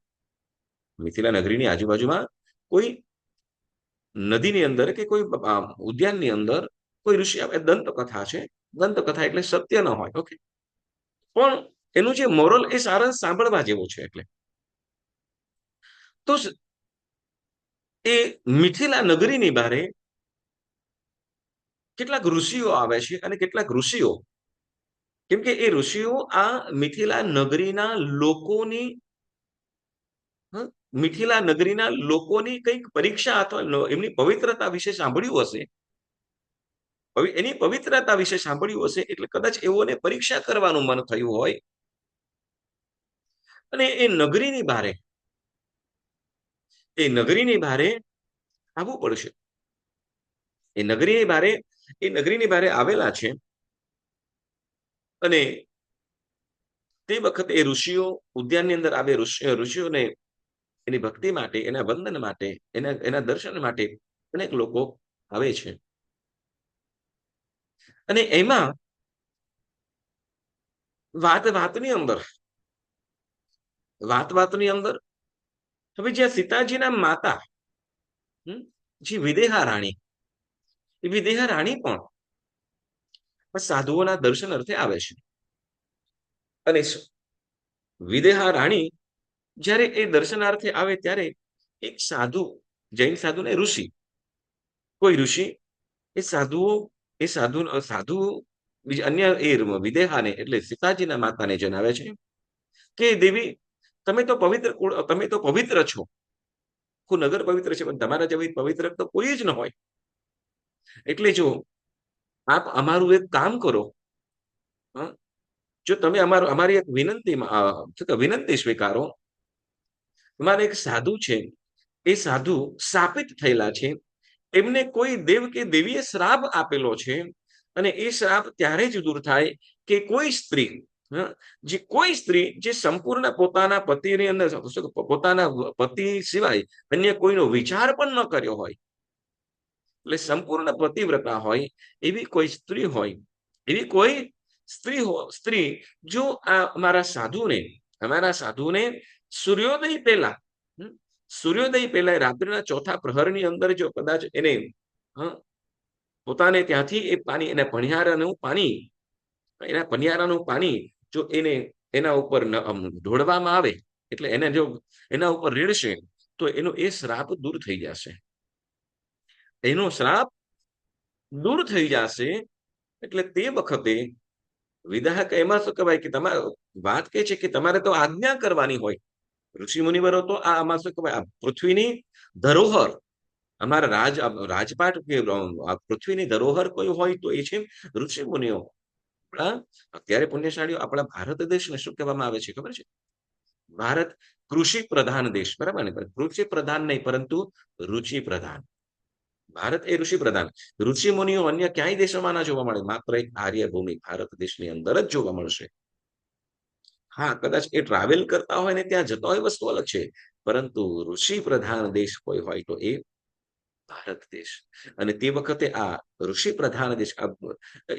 મિથિલા નગરીની આજુબાજુમાં કોઈ નદીની અંદર કે કોઈ ઉદ્યાનની અંદર કોઈ ઋષિ આવે. દંતકથા છે, દંતકથા એટલે સત્ય ન હોય, ઓકે, પણ એનું જે મોરલ એ સારાંશ સાંભળવા જેવો છે. એટલે તો એ મિથિલા નગરીની બારે કેટલાક ઋષિઓ આવે છે અને કેટલાક ઋષિઓ, કેમ કે એ ઋષિઓ આ મિથિલા નગરીના લોકોની મિથિલા નગરીના લોકોની કંઈક પરીક્ષા અથવા એમની પવિત્રતા વિશે સાંભળ્યું હશે, એની પવિત્રતા વિશે સાંભળ્યું હશે, એટલે કદાચ એઓને પરીક્ષા કરવાનું મન થયું હોય અને એ નગરીની બારે આવવું પડશે. એ નગરીની બારે આવેલા છે અને તે વખતે એ ઋષિઓ ઉદ્યાનની અંદર આવે. ઋષિઓને એની ભક્તિ માટે, એના વંદન માટે, એના દર્શન માટે અનેક લોકો આવે છે. અને એમાં વાતની અંદર હવે જ્યાં સીતાજીના માતા જે વિદેહા રાણી, એ વિદેહા રાણી પણ સાધુઓના દર્શન અર્થે આવે છે. અને વિદેહા રાણી જ્યારે એ દર્શનાર્થે આવે ત્યારે એક સાધુ, જૈન સાધુ ને ઋષિ, કોઈ ઋષિ એ સાધુ બીજા અન્ય એ વિદેહાને એટલે સીતાજીના માતાને જણાવે છે કે દેવી તમે તો પવિત્ર છો, આખું નગર પવિત્ર છે, પણ તમારા જેવી પવિત્ર તો કોઈ જ ન હોય. એટલે જો આપ અમારું એક કામ કરો, જો તમે અમારી એક વિનંતી સ્વીકારો. અમારા એક સાધુ છે, એ સાધુ શાપિત થયેલા છે, એમને કોઈ દેવ કે દેવીએ શ્રાપ આપેલો છે અને એ શ્રાપ ત્યારે જ દૂર થાય કે કોઈ સ્ત્રી જે સંપૂર્ણ પોતાના પતિની અંદર પોતાના પતિ સિવાય અન્ય કોઈનો વિચાર પણ ન કર્યો હોય, એટલે સંપૂર્ણ પતિવ્રતા હોય એવી કોઈ સ્ત્રી હોય, એવી કોઈ સ્ત્રી જો અમારા સાધુને સૂર્યોદય પહેલા રાત્રિના ચોથા પ્રહરની અંદર જો કદાચ એને પોતાને ત્યાંથી એ પાણી, એના પનિયારાનું પાણી જો એના ઉપર ઢોળવામાં આવે, એટલે એને જો એના ઉપર રેડશે તો એનો એ શ્રાપ દૂર થઈ જશે. એનો શ્રાપ દૂર થઈ જશે. એટલે તે વખતે વિદાહક એમાં શું કહેવાય કે તમારે વાત કે છે કે તમારે તો આજ્ઞા કરવાની હોય. ઋષિ મુનિવરો તો આમાં શું કહેવાય, પૃથ્વીની ધરોહર, અમારા રાજપાટ કે પૃથ્વીની ધરોહર કોઈ હોય તો એ છે ઋષિ મુનિઓ. અત્યારે પુણ્યશાળીઓ આપણા ભારત દેશને શું કહેવામાં આવે છે ખબર છે? ભારત કૃષિ પ્રધાન દેશ, બરાબર ને? કૃષિ પ્રધાન નહીં પરંતુ રુચિ પ્રધાન. ભારત એ ઋષિ પ્રધાન. ઋષિ મુનિઓ અન્ય ક્યાંય દેશોમાં ના જોવા મળે, માત્ર એક આર્ય ભૂમિ ભારત દેશની અંદર જ જોવા મળશે. હા, કદાચ એ ટ્રાવેલ કરતા હોય ને ત્યાં જતા હોય વસ્તુ અલગ છે. પરંતુ ઋષિ પ્રધાન દેશ કોઈ હોય તો એ ભારત દેશ. અને તે વખતે આ ઋષિ પ્રધાન દેશ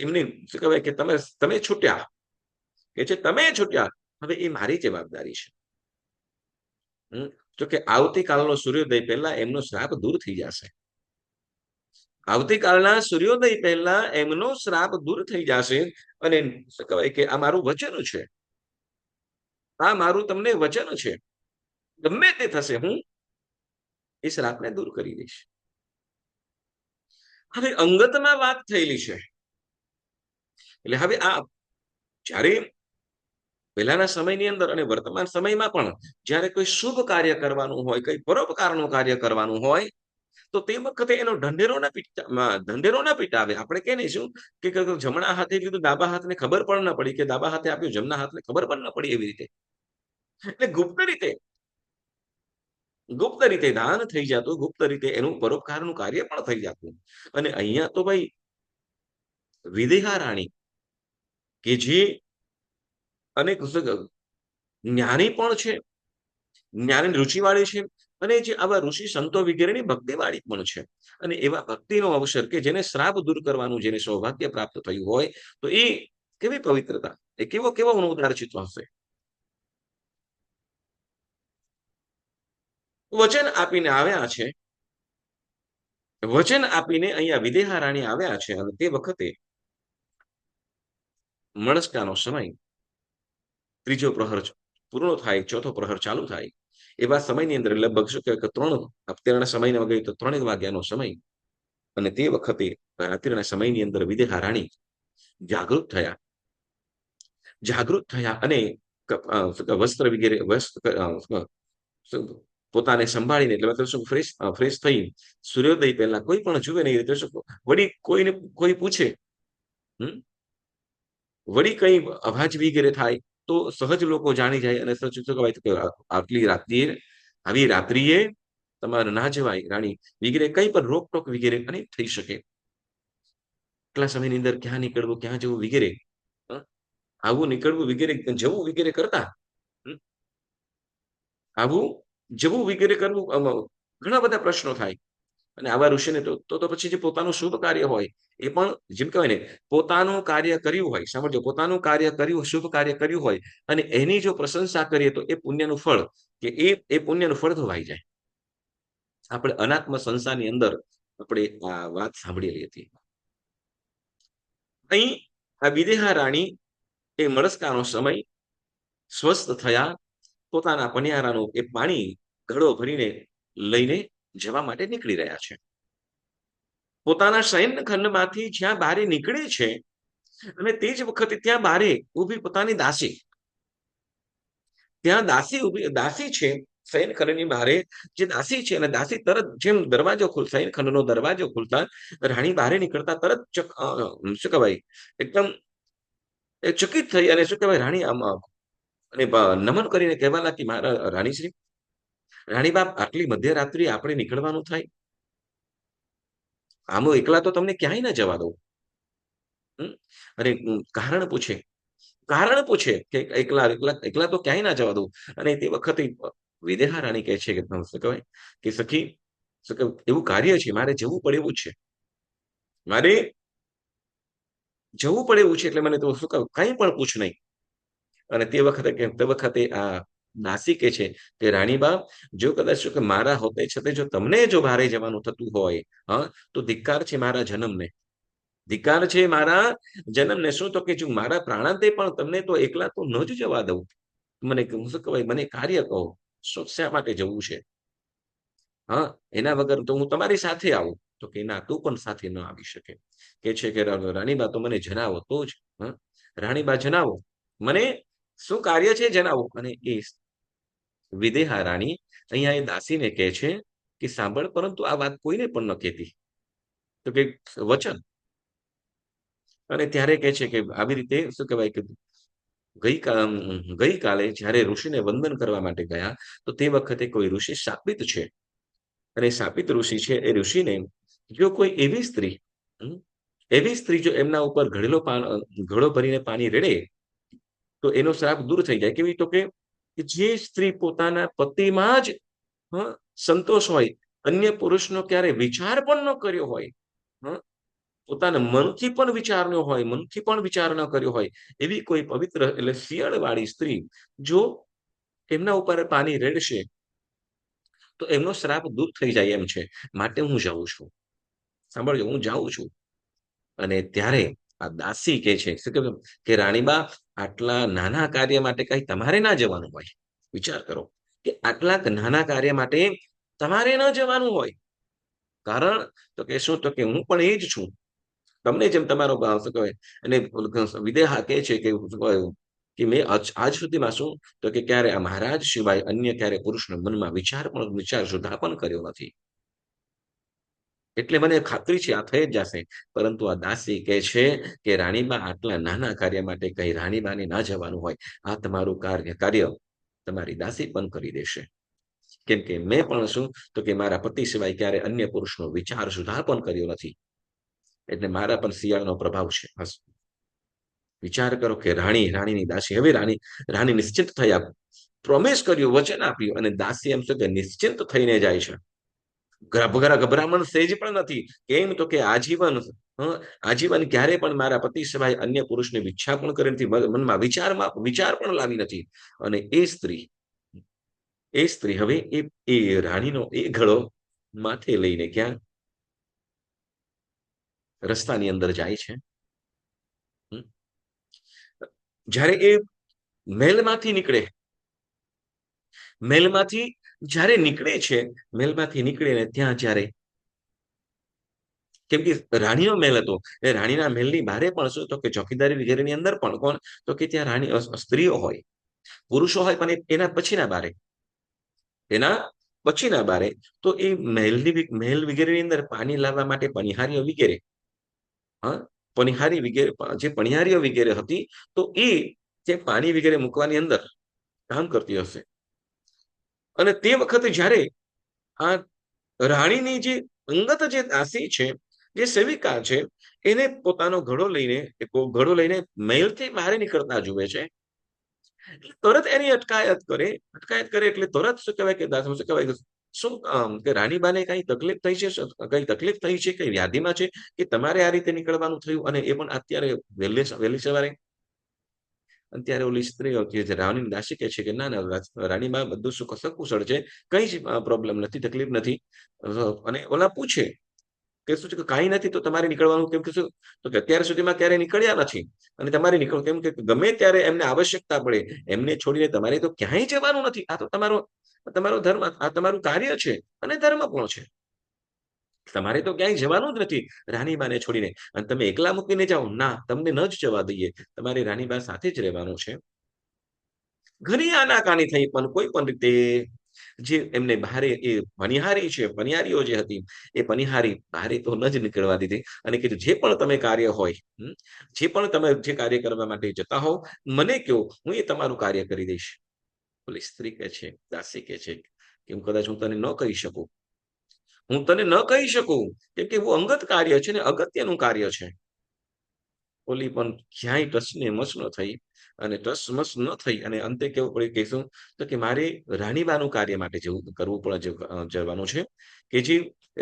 એમને શું કહેવાય કે તમે તમે છૂટ્યા, કે છે તમે છૂટ્યા, હવે એ મારી જવાબદારી છે. તો કે આવતીકાલનો સૂર્યોદય પહેલા એમનો શ્રાપ દૂર થઈ જશે. આવતીકાલના સૂર્યોદય પહેલા એમનો શ્રાપ દૂર થઈ જશે. અને શું કહેવાય કે આ મારું વચન છે. આ મારું તમને વચન છે. ગમે તે થશે હું એ શ્રાપને દૂર કરી દઈશ. હવે અંગતમાં વાત થયેલી છે. એટલે હવે આ જ્યારે પહેલાના સમયની અંદર અને વર્તમાન સમયમાં પણ જ્યારે કોઈ શુભ કાર્ય કરવાનું હોય, કોઈ પરોપકારનું કાર્ય કરવાનું હોય, તો તે વખતે એનો ઢંઢેરો ના પીટાવે. આપણે કહે ને શું કે જમણા હાથે લીધું ડાબા હાથને ખબર પણ ન પડી, કે ડાબા હાથે આપ્યું જમણા હાથને ખબર પણ ન પડી, એવી રીતે. એટલે ગુપ્ત રીતે દાન થઈ જતું, ગુપ્ત રીતે એનું પરોપકારનું કાર્ય પણ થઈ જતું. અને અહીંયા તો ભાઈ વિદેહા રાણી કે જે અનેક જ્ઞાની પણ છે, જ્ઞાની રુચિવાળી છે, અને જે આવા ઋષિ સંતો વગેરેની ભક્તિવાળી પણ છે. અને એવા ભક્તિનો અવસર કે જેને શ્રાપ દૂર કરવાનું જેને સૌભાગ્ય પ્રાપ્ત થયું હોય, તો એ કેવી પવિત્રતા, એ કેવો કેવો ઉદાર ચિત્ત હશે. વચન આપીને આવ્યા છે, વચન આપીને અહીંયા વિદેહા રાણી આવ્યા છે. અને તે વખતે મળસ્કાનો સમય ત્રીજો પ્રહર પૂર્ણ થાય, ચોથો પ્રહર ચાલુ થાય, એવા સમયની અંદર લગભગ શું કહેવાય કે અત્યારના સમયમાં ગઈ તો 3 વાગ્યાનો સમય. અને તે વખતે રાત્રિના સમયની અંદર વિદેહા રાણી જાગૃત થયા અને વસ્ત્ર વગેરે પોતાને સંભાળીને, એટલે મતલબ શું ફ્રેશ થઈ સૂર્યોદય પહેલા કોઈ પણ જુએ નહીં, રીતે શું વળી કોઈને કોઈ પૂછે, વળી કઈ અવાજ વગેરે થાય તો સહજ લોકો જાણી જાય. અને શું કહેવાય કે આટલી રાત્રિએ, આવી રાત્રિએ તમારે ના જવાય રાણી વગેરે, કઈ પણ રોકટોક વગેરે અનેક થઈ શકે. એટલા સમયની અંદર ક્યાં નીકળવું, ક્યાં જવું વગેરે, આવું નીકળવું વગેરે, જવું વગેરે કરતા, આવું જવું વગેરે કરવું, ઘણા બધા પ્રશ્નો થાય. અને આવા ઋષિને તો પછી જે પોતાનું શુભ કાર્ય હોય એ પણ, જેમ કહેવાય ને, પોતાનું કાર્ય કર્યું હોય, સાંભળજો, પોતાનું કાર્ય કર્યું, શુભ કાર્ય કર્યું હોય, અને એની જો પ્રશંસા કરીએ તો એ પુણ્યનું ફળ, કે એ પુણ્યનું ફળ ધોવાઈ જાય. આપણે અનાત્મ સંસારની અંદર આપણે આ વાત સાંભળેલી હતી. અહીં આ વિદેહા રાણી એ મળસ્કાનો સમય સ્વસ્થ થયા, પોતાના પનિયારાનું એ પાણી ઘડો ભરીને લઈને જવા માટે નીકળી રહ્યા છે. પોતાના શયનખંડમાંથી જ્યાં બારે નીકળે છે, અને તે જ વખતે ત્યાં બારે ઊભી પોતાની દાસી, ત્યાં દાસી છે શયનખંડની બારે, જે દાસી છે, અને દાસી તરત જેમ દરવાજો શયનખંડનો દરવાજો ખુલતા રાણી બહાર નીકળતા તરત શું કહેવાય એકદમ ચકિત થઈ, અને શું કહેવાય રાણી આમ અને નમન કરીને કહેવા લાગી, મારા રાણીશ્રી, રાણી બાપ, આટલી મધ્યરાત્રિ આપણે નીકળવાનું થાય, આમ એકલા તો તમને ક્યાંય ના જવા દઉં. અને કારણ પૂછે કે એકલા એકલા એકલા તો ક્યાંય ના જવા દઉં. અને તે વખતે વિદેહા રાણી કહે છે કે શું કહેવાય કે સખી, શું કહેવાય, એવું કાર્ય છે, મારે જવું પડે એવું છે, મારે જવું પડે એવું છે, એટલે મને તો શું કહેવાય કંઈ પણ પૂછ નહીં. અને તે વખતે આ દાસી કહે છે કે રાણીબા, જો કદાચ શું કે મારા હોતે છતાં જો તમને જો બહારે જવાનું થતું હોય, તો ધિક્કાર છે મારા જન્મને, ધિક્કાર છે મારા જન્મને. શું તો કે જો મારા પ્રાણાંતે પણ તમને તો એકલા તો ન જ જવા દઉં. મને શું કહેવાય, મને કાર્ય કહો, શા માટે જવું છે? એના વગર તો હું તમારી સાથે આવું. તો કે ના, તું પણ સાથે ન આવી શકે. કે છે કે રાણીબા, તો મને જણાવો તો જ. રાણીબા, જણાવો મને, શું કાર્ય છે જણાવો. અને એ વિદેહા રાણી અહીંયા એ દાસીને કહે છે કે સાંભળ, પરંતુ આ વાત કોઈને પણ ન કહેતી. તો કે વચન. અને ત્યારે કહે છે કે આવી રીતે શું કહેવાય કે ગઈકાલે જ્યારે ઋષિને વંદન કરવા માટે ગયા, તો તે વખતે કોઈ ઋષિ શાપિત છે, અને શાપિત ઋષિ છે, એ ઋષિને જો કોઈ એવી સ્ત્રી જો એમના ઉપર ઘડો ભરીને પાણી રેડે તો એનો શ્રાપ દૂર થઈ જાય. કેવી? તો કે જે સ્ત્રી પોતાના પતિમાં જ સંતોષ હોય, અન્ય પુરુષનો ક્યારે વિચાર પણ ન કર્યો હોય, પોતાના મનથી પણ વિચાર ન કર્યો હોય, એવી કોઈ પવિત્ર એટલે શિયાળવાળી સ્ત્રી જો એમના ઉપર પાણી રેડશે તો એમનો શ્રાપ દૂર થઈ જાય એમ છે. માટે હું જાઉં છું. સાંભળજો, હું જાઉં છું. અને ત્યારે આ દાસી કહે છે શું કહ્યું કે રાણીબા, આટલા નાના કાર્ય માટે કઈ તમારે ના જવાનું હોય. વિચાર કરો કે આટલા નાના કાર્ય માટે તમારે ન જવાનું હોય. કારણ? તો કે શું? તો કે હું પણ એ જ છું. તમને જેમ તમારો શું કહેવાય અને વિદેહા કહે છે કે શું કહેવાય કે મેં આજ સુધીમાં શું તો કે ક્યારે આ મહારાજ સિવાય અન્ય ક્યારે પુરુષના મનમાં વિચાર સુદ્ધા પણ કર્યો નથી. એટલે મને ખાતરી છે આ થઈ જ જશે. પરંતુ આ દાસી કહે છે કે રાણીબા, આટલા નાના કાર્ય માટે કઈ રાણીબાને ના જવાનું હોય. આ તમારું કાર્ય તમારી દાસી પણ કરી દેશે. કેમ કે મેં પણ શું તો કે મારા પતિ સિવાય ક્યારે અન્ય પુરુષનો વિચાર સુદ્ધા પણ કર્યો નથી. એટલે મારા પર શિયાળનો પ્રભાવ છે. બસ વિચાર કરો કે રાણીની દાસી. હવે રાણી નિશ્ચિત થયા, પ્રોમિસ કર્યું, વચન આપ્યું, અને દાસી એમ છે કે નિશ્ચિંત થઈને જાય છે. ગભરામણ સેજ પણ નથી. કેમ? તો કે આજીવન ક્યારે પણ મારા પતિ સિવાય અન્ય પુરુષની ઈચ્છા પણ કરી નથી, મનમાં વિચાર પણ લાવી નથી. અને એ સ્ત્રી હવે એ રાણીનો એ ઘડો માથે લઈને ક્યાં રસ્તાની અંદર જાય છે. જ્યારે એ મહેલમાંથી નીકળે, મહેલમાંથી જ્યારે નીકળે છે, મહેલમાંથી નીકળે ને ત્યાં જ્યારે કેમ કે રાણીનો મહેલ હતો, એ રાણીના મહેલની બારે પણ શું તો કે ચોકીદારી વગેરેની અંદર પણ કોણ તો કે ત્યાં સ્ત્રીઓ હોય, પુરુષો હોય, પણ એના પછીના બારે તો એ મહેલ વગેરેની અંદર પાણી લાવવા માટે પનિહારીઓ વગેરે જે પણિહારીઓ વગેરે હતી, તો એ જે પાણી વગેરે મૂકવાની અંદર કામ કરતી હશે. અને તે વખતે જ્યારે આ રાણીની જે અંગત જે દાસી છે, જે સેવિકા છે, એને પોતાનો ઘડો લઈને મહેલથી બહાર નીકળતા જુએ છે. તરત એની અટકાયત કરે એટલે તરત શું કહેવાય કે શું કહેવાય શું કે રાણીબાને કઈ તકલીફ થઈ છે, કઈ વ્યાધિમાં છે કે તમારે આ રીતે નીકળવાનું થયું, અને એ પણ અત્યારે વહેલી સવારે. અત્યારે ઓલી સ્ત્રીઓ કે જે રાણીની દાસી કહે છે કે ના રાણીબા બધું સકુશળ છે, કઈ જ પ્રોબ્લેમ નથી, તકલીફ નથી. અને ઓલા પૂછે કે શું છે કે કાંઈ નથી, તો તમારે નીકળવાનું કેમ? કે શું તો કે અત્યાર સુધીમાં ક્યારે નીકળ્યા નથી, અને તમારે કેમ કે ગમે ત્યારે એમને આવશ્યકતા પડે એમને છોડીને તમારે તો ક્યાંય જવાનું નથી. આ તો તમારો ધર્મ, આ તમારું કાર્ય છે, અને ધર્મ પણ છે. તમારે તો ક્યાંય જવાનું જ નથી રાણીબાને છોડીને, અને તમે એકલા મૂકીને જાઓ, ના, તમને ન જ જવા દઈએ, તમારે રાણીબા સાથે જ રહેવાનું છે. ઘણી આનાકાની થઈ, પણ કોઈ પણ રીતે જે એમને બારે એ પનિહારીઓ જે હતી, એ પનિહારી બારે તો ન જ નીકળવા દીધી, અને કીધું જે પણ તમે કાર્ય હોય, જે પણ તમે જે કાર્ય કરવા માટે જતા હોવ, મને કહો, હું એ તમારું કાર્ય કરી દઈશ. ઓલી સ્ત્રી કહે છે, દાસી કહે છે કે કદાચ હું તને ન કહી શકું, કેમ કે એવું અંગત કાર્ય છે ને અગત્યનું કાર્ય છે. ઓલી પણ ક્યાંય ટસને મસ ન થઈ, અને ટસમસ ન થઈ, અને અંતે કેવું પડે કહેશું તો કે મારે રાણીબાનું કાર્ય માટે જવાનું છે, કે જે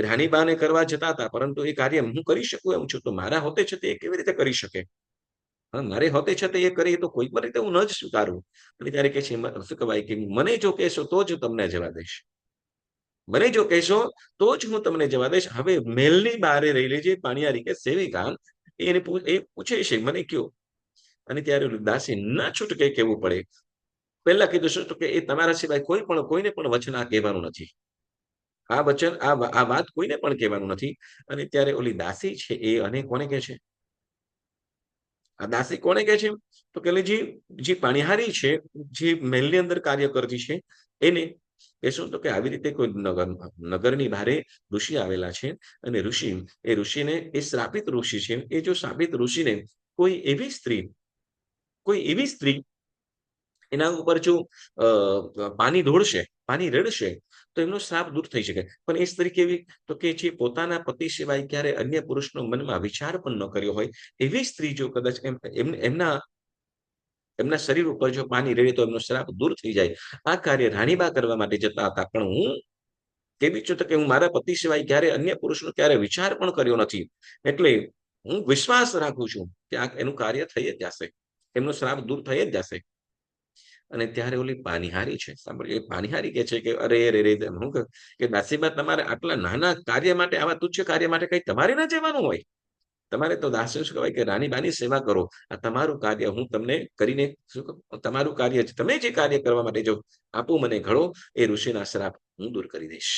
રાણીબાને કરવા જતા હતા, પરંતુ એ કાર્ય હું કરી શકું એમ છું, તો મારા હોતે છે તે એ કેવી રીતે કરી શકે? મારે હોતે છે તે એ કરે, તો કોઈ પણ રીતે હું ન જ સ્વીકારું. અને ત્યારે કે છે શું કહેવાય કે મને જો કહેશો તો જ તમને જવા દઈશ, મને જો કહેશો તો જ હું તમને જવા દઈશ. હવે મહેલની બહાર રહેલી જે પાણિયારી કે સેવિકા એ પૂછે છે, મને કયો? અને ત્યારે દાસી ના છૂટકે કહેવું પડે. પહેલા કીધું શું કે એ તમારા સિવાય કોઈને પણ વચન આ કહેવાનું નથી. આ વાત કોઈને પણ કહેવાનું નથી. અને ત્યારે ઓલી દાસી છે એ અને કોને કહે છે? આ દાસી કોને કહે છે? તો કે જે પાણિહારી છે, જે મહેલની અંદર કાર્ય કરતી છે, એને એ શું તો કે આવી રીતે કોઈ નગરની બારે ઋષિ આવેલા છે, અને ઋષિને એ શ્રાપિત ઋષિ છે. એ જો શ્રાપિત ઋષિને કોઈ એવી સ્ત્રી એના ઉપર જો પાણી રેડશે, તો એમનો શ્રાપ દૂર થઈ શકે. પણ એ સ્ત્રી કેવી? તો કે જે પોતાના પતિ સિવાય ક્યારે અન્ય પુરુષનો મનમાં વિચાર પણ ન કર્યો હોય, એવી સ્ત્રી જો કદાચ એમના એમના શરીર ઉપર જો પાણી રેડે તો એમનો શ્રાપ દૂર થઈ જાય. આ કાર્ય રાણીબા કરવા માટે જતા હતા. પણ હું કેવી છું તો કે હું મારા પતિ સિવાય ક્યારે અન્ય પુરુષનો ક્યારે વિચાર પણ કર્યો નથી. એટલે હું વિશ્વાસ રાખું છું કે આ એનું કાર્ય થઈ જ જશે. એમનો શ્રાપ દૂર થઈ જ જશે. અને ત્યારે ઓલી પાનીહારી છે, સાંભળ્યું? એ પાનીહારી કહે છે કે અરે રે રે હું કહું કે દાસીબા તમારે આટલા નાના કાર્ય માટે, આવા તુચ્છ કાર્ય માટે કઈ તમારે ના જવાનું હોય. તમારે તો દાસ શું કહેવાય કે રાણીબાની સેવા કરો. આ તમારું કાર્ય હું તમને કરીને શું કહું, તમારું કાર્ય તમે જે કાર્ય કરવા માટે જો આપો મને ઘડો, એ ઋષિના શ્રાપ હું દૂર કરી દઈશ.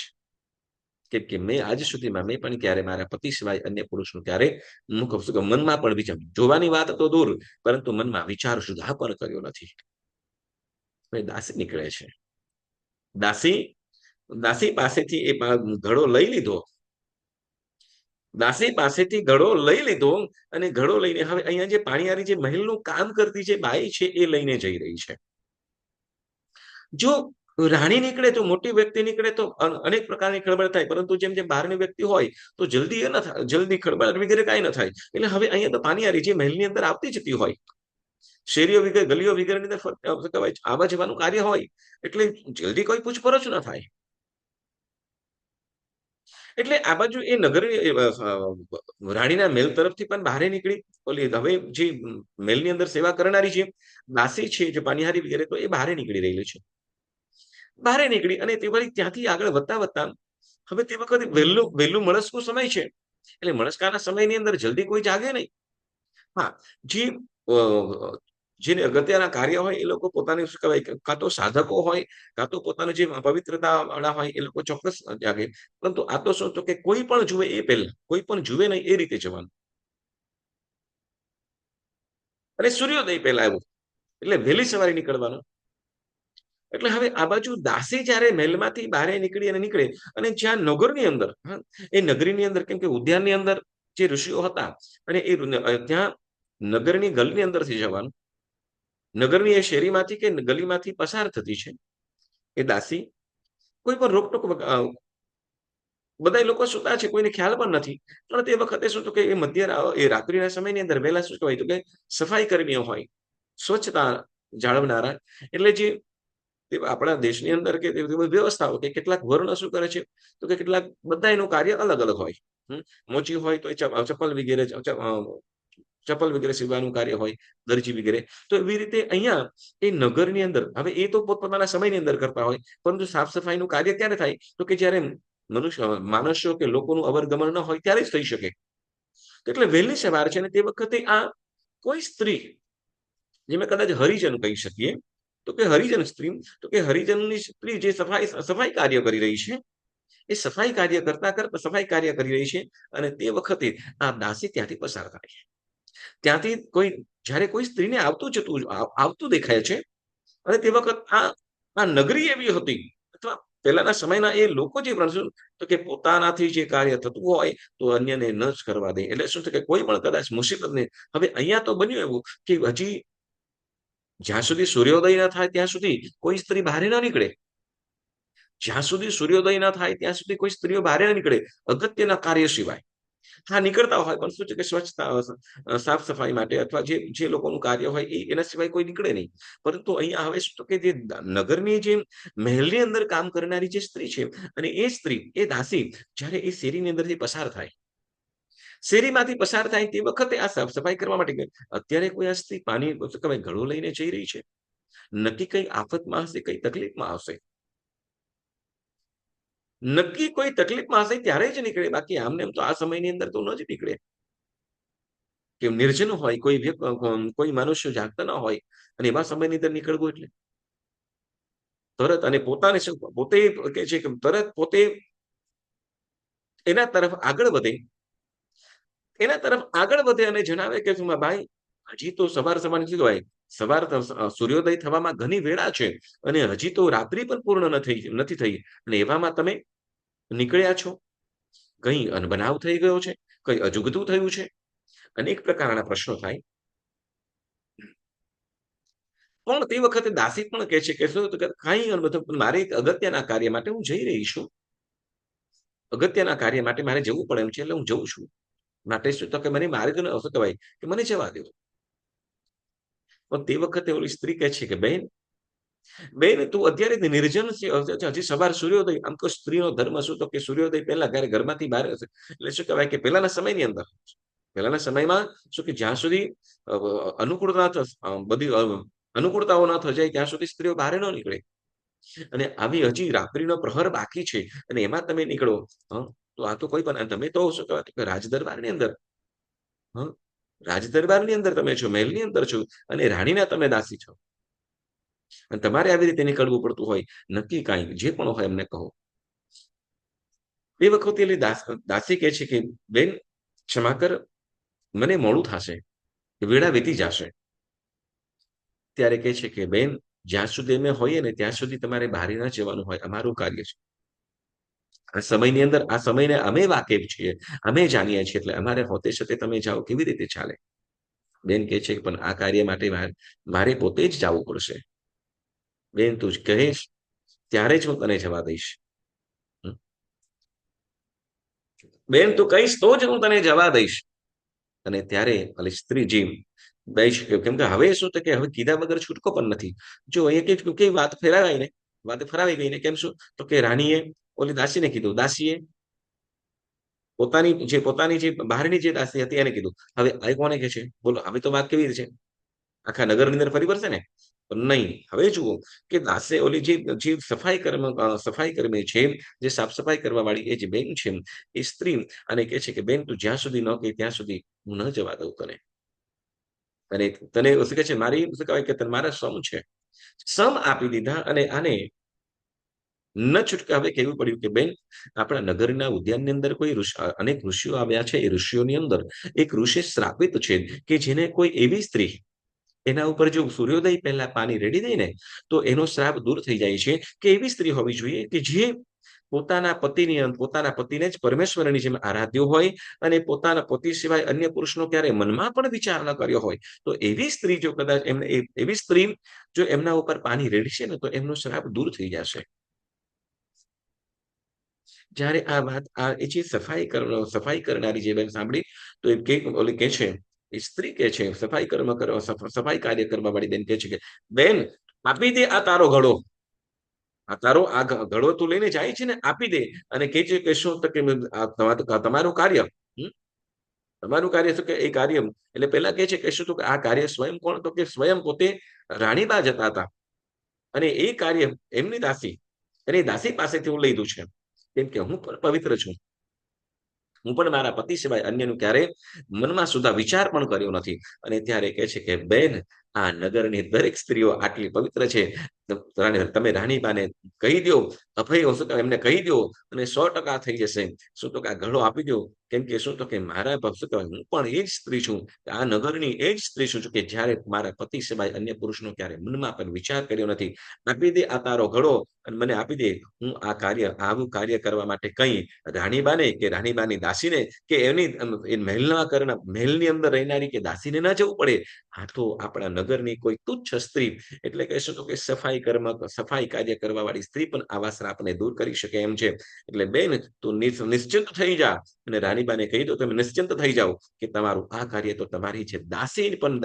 કેમ કે મેં આજ સુધીમાં મેં પણ ક્યારે મારા પતિ સિવાય અન્ય પુરુષનું ક્યારે હું કહું છું કે મનમાં પણ વિચાર, જોવાની વાત તો દૂર, પરંતુ મનમાં વિચાર સુધા પણ કર્યો નથી. હવે દાસી નીકળે છે. દાસી દાસી પાસેથી એ ઘડો લઈ લીધો. દાસી પાસેથી ઘડો લઈ લીધો અને ઘડો લઈને હવે અહીંયા જે પાણીયારી જે મહેલનું કામ કરતી જે બાઈ છે એ લઈને જઈ રહી છે. જો રાણી નીકળે તો મોટી વ્યક્તિ નીકળે તો અનેક પ્રકારની ખળબળ થાય, પરંતુ જેમ જેમ બહારની વ્યક્તિ હોય તો જલ્દી એ ન થાય, જલ્દી ખળબળ વગેરે કાંઈ ન થાય. એટલે હવે અહીંયા તો પાણીયારી જે મહેલની અંદર આવતી જતી હોય, શેરીઓ વગેરે ગલીઓ વગેરેની અંદર કહેવાય આવવા જવાનું કાર્ય હોય, એટલે જલ્દી કોઈ પૂછપરછ ન થાય. એટલે આ બાજુ એ નગરની રાણીના મહેલ તરફથી પણ બહાર નીકળી. ઓલી હવે જે મહેલની અંદર સેવા કરનારી છે દાસી છે, જે પાણીહારી વગેરે, તો એ બહાર નીકળી રહેલી છે. બહાર નીકળી અને તે વળી ત્યાંથી આગળ વધતા વધતા હવે તે વખતે વહેલું વહેલું મળસ્કો સમય છે. એટલે મળસ્કાના સમયની અંદર જલ્દી કોઈ જાગે નહીં. હા, જે જેને અગત્યના કાર્ય હોય એ લોકો પોતાની શું કહેવાય કાં તો સાધકો હોય, કાં તો પોતાનું જે પવિત્રતા વાળા હોય એ લોકો ચોક્કસ જાગે. પરંતુ આ તો શું તો કે કોઈ પણ જુએ એ પહેલા, કોઈ પણ જુએ નહીં એ રીતે જવાનું. અને સૂર્યોદય પહેલા આવ્યું એટલે વહેલી સવારે નીકળવાનું. એટલે હવે આ બાજુ દાસી જ્યારે મહેલમાંથી બહાર નીકળી અને નીકળે અને જ્યાં નગરની અંદર, એ નગરીની અંદર કેમ કે ઉદ્યાનની અંદર જે ઋષિઓ હતા અને એ ત્યાં નગરની ગલીની અંદરથી જવાનું, નગરની એ શેરીમાંથી કે ગલીમાંથી પસાર થતી છે એ દાસી. કોઈ પણ રોકટોક બધા લોકો સુતા છે, કોઈને ખ્યાલ પણ નથી. પણ તે વખતે શું તો કે એ એ રાત્રિના સમયની અંદર વહેલા શું કહેવાય તો કે સફાઈ કર્મીઓ હોય, સ્વચ્છતા જાળવનારા. એટલે જે આપણા દેશની અંદર કે વ્યવસ્થાઓ કે કેટલાક વર્ણ શું કરે છે તો કે કેટલાક બધા એનું કાર્ય અલગ અલગ હોય. મોચી હોય તો ચપ્પલ વગેરે ચપ્પલ વગેરે સીવવાનું કાર્ય હોય, દરજી વગેરે. તો એવી રીતે અહીંયા એ નગરની અંદર હવે એ તો પોતપોતાના સમયની અંદર કરતા હોય, પરંતુ સાફ સફાઈનું કાર્ય ક્યારે થાય તો કે જ્યારે માણસો કે લોકોનું અવરગમન ન હોય ત્યારે જ થઈ શકે. એટલે વહેલી સવાર છે અને તે વખતે આ કોઈ સ્ત્રી, જેને કદાચ હરિજન કહી શકીએ, તો કે હરિજન સ્ત્રી, તો કે હરિજનની સ્ત્રી જે સફાઈ કાર્ય કરી રહી છે, એ સફાઈ કાર્ય કરતા કરતા સફાઈ કાર્ય કરી રહી છે. અને તે વખતે આ દાસી ત્યાંથી પસાર થાય છે. ત્યાંથી કોઈ જ્યારે કોઈ સ્ત્રીને આવતું દેખાય છે અને તે વખત આ નગરી એવી હતી અથવા પહેલાના સમયના એ લોકો જે તો કે પોતાનાથી જે કાર્ય થતું હોય તો અન્યને ન જ કરવા દે. એટલે શું છે કે કોઈ પણ કદાચ મુસીબતને હવે અહીંયા તો બન્યું એવું કે હજી જ્યાં સુધી સૂર્યોદય ન થાય ત્યાં સુધી કોઈ સ્ત્રી બહાર ન નીકળે. જ્યાં સુધી સૂર્યોદય ન થાય ત્યાં સુધી કોઈ સ્ત્રીઓ બહાર ન નીકળે અગત્યના કાર્ય સિવાય. હા, નીકળતા હોય પણ શું છે કે સ્વચ્છતા સાફ સફાઈ માટે અથવા જે લોકોનું કાર્ય હોય એના સિવાય કોઈ નીકળે નહીં. પરંતુ અહીંયા હવે શું તો કે જે નગરની જે મહેલની અંદર કામ કરનારી જે સ્ત્રી છે અને એ સ્ત્રી એ દાસી જ્યારે એ શેરીની અંદરથી પસાર થાય, શેરીમાંથી પસાર થાય તે વખતે આ સાફ સફાઈ કરવા માટે અત્યારે કોઈ આ સ્ત્રી પાણી ઘડો લઈને જઈ રહી છે, નક્કી કઈ આફતમાં હશે, કઈ તકલીફમાં આવશે, નક્કી કોઈ તકલીફમાં હશે ત્યારે જ નીકળે. બાકી આમને એમ તો આ સમયની અંદર તો ન જ નીકળે. કે નિર્જન હોય, કોઈ મનુષ્ય જાગતા ન હોય અને એવા સમયની અંદર નીકળવું એટલે તરત અને પોતાને શું પોતે કે છે કે તરત પોતે એના તરફ આગળ વધે, એના તરફ આગળ વધે અને જણાવે કે ભાઈ હજી તો સવાર શું કહેવાય સૂર્યોદય થવામાં ઘણી વેળા છે અને હજી તો રાત્રિ પણ પૂર્ણ નથી થઈ અને એવામાં તમે નીકળ્યા છો. કઈ અનબનાવ થઈ ગયો છે, કઈ અજુગતું થયું છે, અનેક પ્રકારના પ્રશ્નો થાય. પણ તે વખતે દાસી પણ કહે છે કે શું તો કે કાંઈ મતલબ મારે એક અગત્યના કાર્ય માટે હું જઈ રહી છું. અગત્યના કાર્ય માટે મારે જવું પડે એમ છે એટલે હું જઉં છું. માટે શું તો કે મને મારે તો શું કહેવાય કે મને જવા દો. પણ તે વખતે ઓલી સ્ત્રી કહે છે કે બેન, બેન તું અત્યારે નિર્જન છે હજી સવાર સૂર્યોદય આમ તો સ્ત્રીનો ધર્મ શું તો કે સૂર્યોદય પહેલા ઘરે ઘરમાંથી બહાર હશે એટલે શું કહેવાય કે પહેલાના સમયની અંદર પહેલાના સમયમાં શું કે જ્યાં સુધી અનુકૂળતા બધી અનુકૂળતાઓ ન થઈ જાય ત્યાં સુધી સ્ત્રીઓ બહાર ન નીકળે અને આવી હજી રાત્રિનો પ્રહર બાકી છે અને એમાં તમે નીકળો તો આ તો કોઈ પણ તમે તો શું કહેવાય રાજદરબારની અંદર રાજદરબારની અંદર તમે છો મહેલની અંદર છો અને રાણીના તમે દાસી છો અને તમારે આવી રીતે નીકળવું પડતું હોય નક્કી કાંઈ જે પણ હોય એમને કહો. એ વખતે એલી દાસી કહે છે કે બેન ક્ષમા કર મને મોડું થશે વેળા વીતી જશે. ત્યારે કહે છે કે બેન જ્યાં સુધી અમે હોઈએ ને ત્યાં સુધી તમારે બહાર ન જવાનું હોય અમારું કાર્ય છે. આ સમયની અંદર આ સમયને અમે વાકેફ છીએ અમે જાણીએ છીએ એટલે અમારે હોતે છતે તમે જાઓ કેવી રીતે ચાલે. બેન કહે છે પણ આ કાર્ય માટે મારે પોતે જ જવું પડશે. બેન તું જ કહીશ ત્યારે જ હું તને જવા દઈશ. બેન તું કહીશ તો જ હું તને જવા દઈશ. અને ત્યારે ઓલી સ્ત્રીજી દઈશ કેમ કે હવે શું કે હવે કીધા વગર છૂટકો પણ નથી. જો અહીંયા કે વાત ફેરવાય ને વાત ફરાવી ગઈ ને કેમ શું તો કે રાણીએ ઓલી દાસીને કીધું દાસીએ પોતાની જે બહારની જે દાસી હતી એને કીધું હવે આ કોને કે છે બોલો હવે તો વાત કેવી રીતે આખા નગરની અંદર ફરી વળશે ને નહીં. હવે જુઓ કે દાસે ઓલી જે સફાઈ કર્મી છે જે સાફ સફાઈ કરવા વાળી એ જે બેન છે એ સ્ત્રી અને કહે છે કે બેન તું જ્યાં સુધી ન કહે ત્યાં સુધી હું ન જવા દઉં તને. અને તને શું કહે છે મારી શું કહેવાય કે મારા સમ છે સમ આપી દીધા અને આને ન છૂટકે હવે કહેવું પડ્યું કે બેન આપણા નગરના ઉદ્યાનની અંદર કોઈ અનેક ઋષિઓ આવ્યા છે એ ઋષિઓની અંદર એક ઋષિ શ્રાપિત છે કે જેને કોઈ એવી સ્ત્રી એના ઉપર જો સૂર્યોદય પહેલા પાણી રેડી દે ને તો એનો શ્રાપ દૂર થઈ જાય છે કે એવી સ્ત્રી હોવી જોઈએ કે જે પોતાના પતિને જ પરમેશ્વરની જેમ આરાધ્યો હોય અને પોતાના પતિ સિવાય અન્ય પુરુષનો ક્યારે મનમાં પણ વિચાર ન કર્યો હોય તો એવી સ્ત્રી જો કદાચ એમને એવી સ્ત્રી જો એમના ઉપર પાણી રેડશે ને તો એમનો શ્રાપ દૂર થઈ જશે. જ્યારે આ વાત એ જે સફાઈ કરનારી જે બેન સાંભળી તો એ કે ઓલી કે છે એ સ્ત્રી કે છે સફાઈ કાર્ય કરવા વાળી બેન કે છે કે બેન આપી દે આ તારો ઘડો આ તારો આ ઘડો તું લઈને જાય છે ને આપી દે અને કે છે કે શું તો કે તમારું કાર્ય તમારું કાર્ય શું કે એ કાર્ય એટલે પેલા કે છે કે શું તો કે આ કાર્ય સ્વયં કોણ તો કે સ્વયં પોતે રાણીબા જતા હતા અને એ કાર્ય એમની દાસી એની દાસી પાસેથી હું લીધું છે કેમ કે હું પણ પવિત્ર છું. હું પણ મારા પતિ સિવાય અન્યનું ક્યારે મનમાં સુધા વિચાર પણ કર્યો નથી અને ત્યારે કહે છે કે બેન આ નગરની દરેક સ્ત્રીઓ આટલી પવિત્ર છે તમે રાણીબાને કહી દો અભય શું એમને કહી દો અને 100% થઈ જશે. શું તો કે આ ઘડો આપી દો કેમ કે શું તો કે મારા શું કહેવાય હું પણ એ જ સ્ત્રી છું આ નગરની એ જ સ્ત્રી છું કે જ્યારે મારા પતિ સિવાય અન્ય પુરુષનો ક્યારે મનમાં પણ વિચાર કર્યો નથી. આપી દે આ તારો ઘડો અને મને આપી દે હું આવું કાર્ય કરવા માટે કઈ રાણીબાને કે રાણીબાની દાસીને કે એની મહેલની અંદર રહેનારી કે દાસીને ના જવું પડે. આ તો આપણા નગરની કોઈ તુચ્છ સ્ત્રી એટલે કહેશું તો કે સફાઈ કાર્ય કરવા વાળી સ્ત્રી પણ આવા શ્રાપને દૂર કરી શકે એમ છે. એટલે બેન તું નિશ્ચિંત થઈ જા અને રાણીબાને કહી દો તમે નિશ્ચિંત થઈ જાઓ કે તમારું આ કાર્ય તો તમારી છે દાસી પણ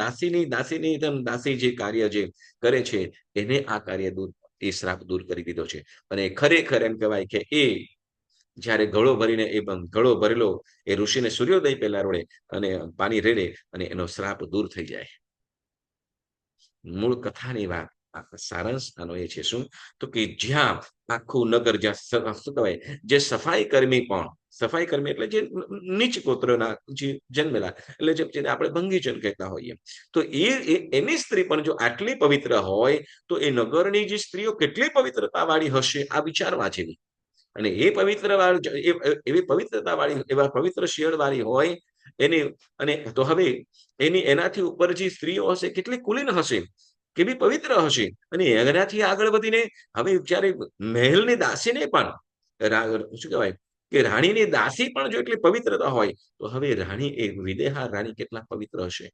દાસી જે કાર્ય જે કરે છે એને આ કાર્ય દૂર એ શ્રાપ દૂર કરી દીધો છે. અને ખરેખર એમ કહેવાય કે એ જ્યારે ગળો ભરીને એ ગળો ભરેલો એ ઋષિને સૂર્યોદય પહેલા રોડે અને પાણી રેડે અને એનો શ્રાપ દૂર થઈ જાય. મૂળ કથાની વાત સારાંશ આનો એ છે શું તો કે જ્યાં આખું નગર જ્યાં શું કહેવાય જે સફાઈ કર્મી એટલે જે નીચ ગોત્રના જે જન્મેલા એટલે જેને આપણે ભંગીજન કહેતા હોઈએ તો એની સ્ત્રી પણ જો આટલી પવિત્ર હોય તો એ નગરની જે સ્ત્રીઓ કેટલી પવિત્રતા વાળી હશે આ વિચારવા જેવી. અને એ પવિત્ર એવી પવિત્રતા વાળી એવા પવિત્ર શિયળ વાળી હોય એની અને તો હવે એનાથી ઉપર જે સ્ત્રીઓ હશે કેટલી કુલીન હશે કેવી પવિત્ર હશે અને એનાથી આગળ વધીને હવે જ્યારે મહેલની દાસીને પણ શું કહેવાય કે રાણીની દાસી પણ જો એટલી પવિત્રતા હોય તો હવે રાણી એ વિદેહા રાણી કેટલા પવિત્ર હશે.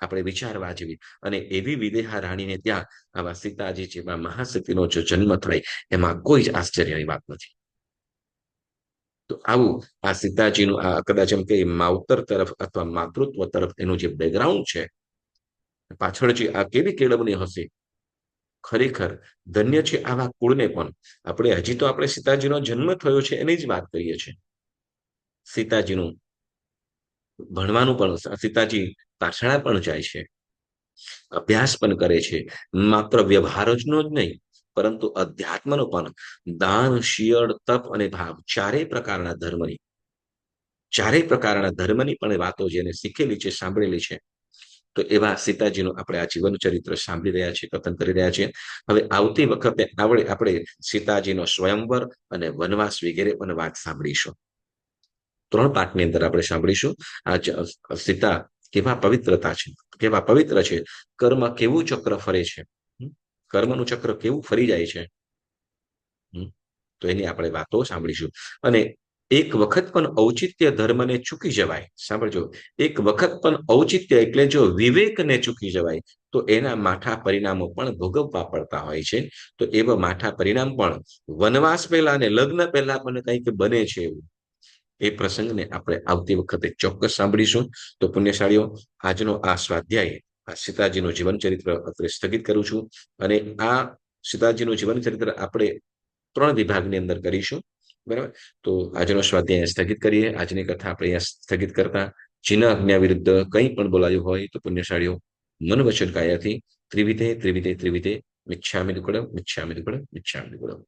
આપણે વિચારવા જેવી. અને એવી વિદેહા રાણીને ત્યાં આવા સીતાજી જેવા મહાશક્તિનો જો જન્મ થાય એમાં કોઈ જ આશ્ચર્યની વાત નથી. તો આવું આ સીતાજીનું આ કદાચ એમ કે માવતર તરફ અથવા માતૃત્વ તરફ એનું જે બેકગ્રાઉન્ડ છે, પાછળ જે આ કેવી કેળવણી હશે, ખરેખર ધન્ય છે આવા કુળને પણ. આપણે હજી તો આપણે સીતાજીનો જન્મ થયો છે એની જ વાત કરીએ છીએ. સીતાજીનું ભણવાનું પણ, સીતાજી પાઠશાળા પણ જાય છે, અભ્યાસ પણ કરે છે. માત્ર વ્યવહાર જ નો જ નહીં, પરંતુ અધ્યાત્મનો પણ. દાન, શિયળ, તપ અને ભાવ ચારેય પ્રકારના ધર્મની પણ વાતો જેને શીખેલી છે, સાંભળેલી છે. તો એવા સીતાજીનું આપણે આ જીવન ચરિત્ર સાંભળી રહ્યા છીએ, કથન કરી રહ્યા છીએ. હવે આવતી વખતે આપણે સીતાજીનો સ્વયંવર અને વનવાસ વગેરે પણ વાત સાંભળીશું. 3 પાઠની અંદર આપણે સાંભળીશું આ સીતા કેવા પવિત્રતા છે, કેવા પવિત્ર છે, કર્મ કેવું ચક્ર ફરે છે, કર્મનું ચક્ર કેવું ફરી જાય છે. તો એની આપણે વાતો સાંભળીશું. અને એક વખત પણ ઔચિત્ય ધર્મને ચૂકી જવાય, સાંભળજો, એક વખત પણ ઔચિત્ય એટલે જો વિવેકને ચૂકી જવાય તો એના માઠા પરિણામો પણ ભોગવવા પડતા હોય છે. તો એવા માઠા પરિણામ પણ વનવાસ પહેલા અને લગ્ન પહેલા પણ કંઈક બને છે એવું, એ પ્રસંગને આપણે આવતી વખતે ચોક્કસ સાંભળીશું. તો પુણ્યશાળીઓ, આજનો આ સ્વાધ્યાય, આ સીતાજીનું જીવન ચરિત્ર અત્રે સ્થગિત કરું છું. અને આ સીતાજીનું જીવન ચરિત્ર આપણે 3 વિભાગની અંદર કરીશું. બરાબર. તો આજનો સ્વાધ્યાય સ્થગિત કરીએ. આજની કથા આપણે અહીંયા સ્થગિત કરતા, જીના આજ્ઞા વિરુદ્ધ કંઈ પણ બોલાયું હોય તો પુણ્યશાળીઓ મન વચન કાયાથી ત્રિવિધે ત્રિવિધે ત્રિવિધે મિચ્છામિ દુક્કડમ મિચ્છામિ દુક્કડમ મિચ્છામિ દુક્કડમ.